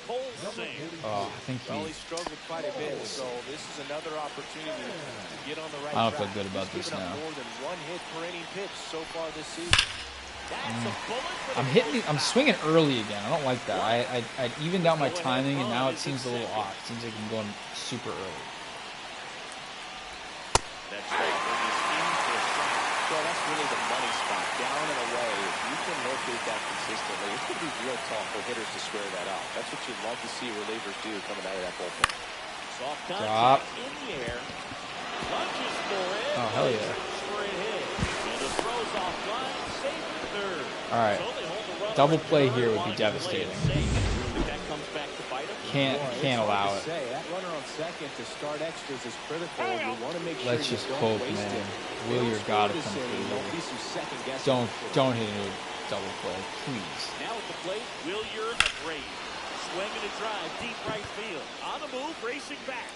Oh, I think he struggled quite a bit, so this is another opportunity to get on the right I don't track. feel good about this now. More than 1 hit per inning pitch so far this season. I'm swinging early again. I don't like that. I evened out my timing, and now it seems a little off. It seems like I'm going super early. Well, that's really the money spot, down and away. If you can locate that consistently, it could be real tough for hitters to square that out. That's what you'd love to see relievers do coming out of that bullpen. Soft drop in the air. Lunges for it. Oh, hell yeah. And it throws off line, safe at third. All right. Double play here would be devastating. Can't allow it. That runner on second to start extras is critical. You want to make sure Let's just hope, man. Willier gotta come through. Don't hit into a double play, please. Now at the plate, Willier a break. Swinging a drive, deep right field. On the move, racing back.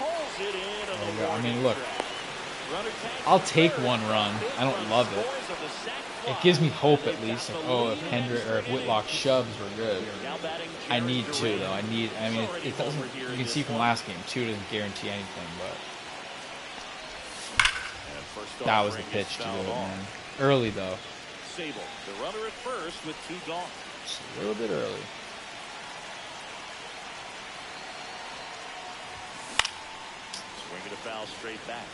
Pulls it in. I mean, look. I'll take 1 run. I don't love it. It gives me hope at least. Like, oh, if Hendrick or if Whitlock shoves, we're good. I need 2 though. I mean, it doesn't. You can see from last game, 2 doesn't guarantee anything, but that was the pitch to do it, man. Early though. Sable, the runner at first with 2 gone. Just a little bit early. Swinging a foul straight back.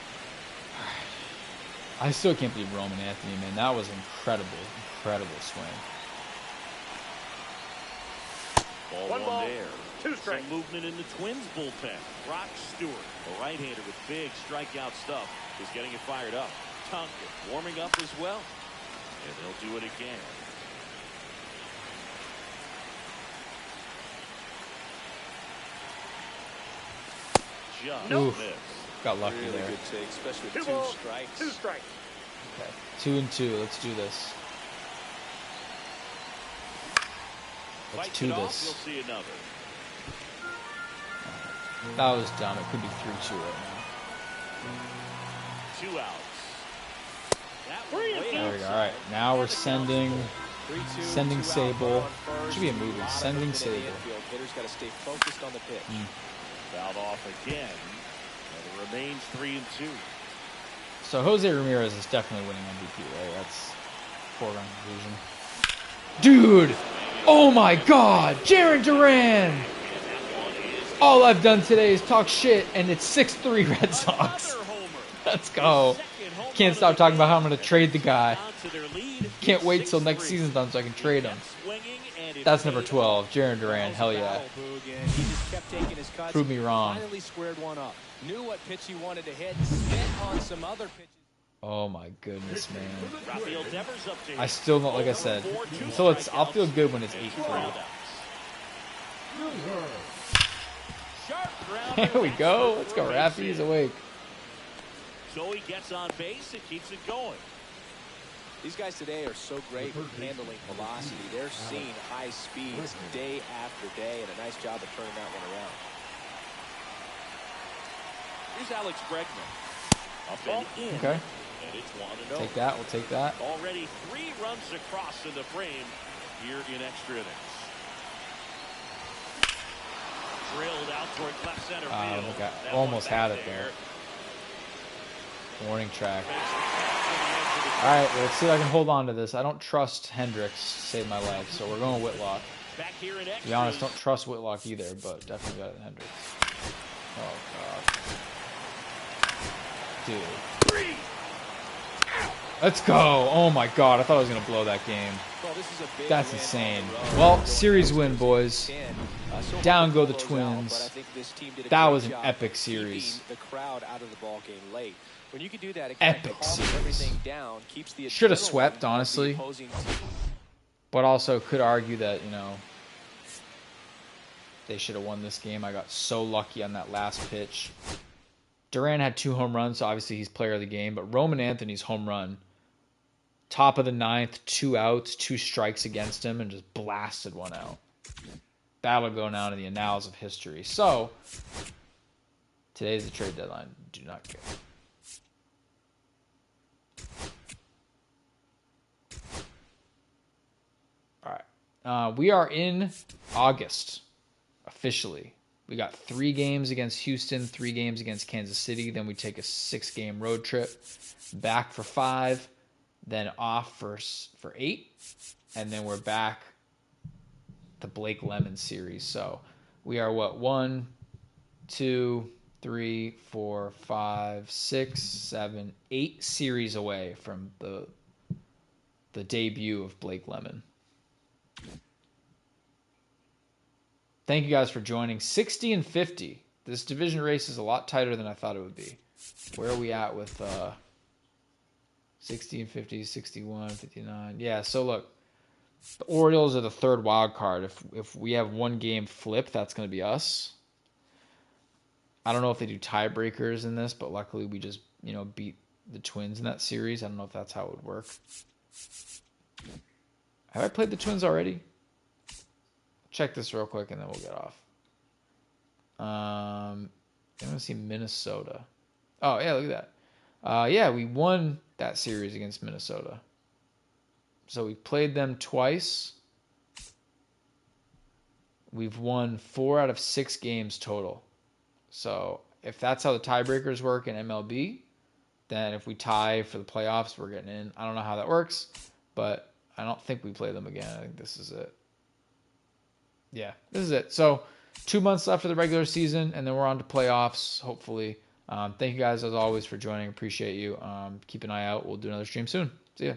I still can't believe Roman Anthony, man. That was incredible swing. Ball there. 2 strikes. Some movement in the Twins bullpen. Brock Stewart, a right-hander with big strikeout stuff, is getting it fired up. Tonkin warming up as well. And they'll do it again. Just missed. Got lucky really there. Good take, especially with 2 strikes. 2 strikes. Okay. 2 and 2. Let's do this. Let's do this. You'll see another. That was dumb. It could be 3-2 right now. 2 outs. There we go. All right. Now we're sending 3-2, Sending 2 out, Sable. on first. Should be a movie. Lot of Sending movement in the Sable. infield. Hitters got to stay focused on the pitch. Fouled off again. And it remains 3-2. So Jose Ramirez is definitely winning MVP, right? That's foregone conclusion. Dude! Oh my God! Jarren Duran! All I've done today is talk shit, and it's 6-3 Red Sox. Let's go. Can't stop talking about how I'm going to trade the guy. Can't wait till next season's done so I can trade him. That's number 12, Jarren Duran. Hell yeah. Prove me wrong. Finally squared one up. Knew what pitch he wanted to hit. Spent on some other pitches. Oh my goodness, man. Rafael Devers up to I still don't, like I said, until it's, I'll feel good when it's 8-3. There we go. Let's go, Raffy. He's awake. So he gets on base and keeps it going. These guys today are so great with handling velocity. They're seeing high speeds day after day, and a nice job of turning that one around. Here's Alex Bregman. Up and in. Okay. And it's 1-0. Take that. We'll take that. Already 3 runs across in the frame here in extra innings. Drilled out toward left center field. Okay. Almost had it there. Warning track. All right, well, let's see if I can hold on to this. I don't trust Hendricks to save my life, so we're going Whitlock. Back here in To be honest, don't trust Whitlock either, but definitely better than Hendricks. Oh, God. Dude. Let's go. Oh, my God. I thought I was going to blow that game. That's insane. Well, series win, boys. Down go the Twins. That was an epic series. When you can do that, it Epic calms series. everything down, keeps the Should have adrenaline swept, of the honestly. opposing team. But also could argue that, you know, they should have won this game. I got so lucky on that last pitch. Duran had 2 home runs, so obviously he's player of the game. But Roman Anthony's home run, top of the 9th, 2 outs, 2 strikes against him, and just blasted one out. That'll go down in the annals of history. So, today's the trade deadline. Do not care. All right. We are in August, officially. We got 3 games against Houston, 3 games against Kansas City. Then we take a 6-game road trip, back for 5, then off for 8, and then we're back the Blake Lemon series. So we are what, 1, 2, 3, 4, 5, 6, 7, 8 series away from the debut of Blake Lemon. Thank you guys for joining. 60 and 50. This division race is a lot tighter than I thought it would be. Where are we at with 60 and 50, 61, 59? Yeah, so look, the Orioles are the 3rd wild card. If we have 1 game flip, that's going to be us. I don't know if they do tiebreakers in this, but luckily we just, beat the Twins in that series. I don't know if that's how it would work. Have I played the Twins already? Check this real quick and then we'll get off. I want to see Minnesota. Oh, yeah, look at that. Yeah, we won that series against Minnesota. So we played them twice. We've won 4 out of 6 games total. So if that's how the tiebreakers work in MLB, then if we tie for the playoffs, we're getting in. I don't know how that works, but I don't think we play them again. I think this is it. Yeah, this is it. So 2 months left of the regular season, and then we're on to playoffs, hopefully. Thank you guys, as always, for joining. Appreciate you. Keep an eye out. We'll do another stream soon. See ya.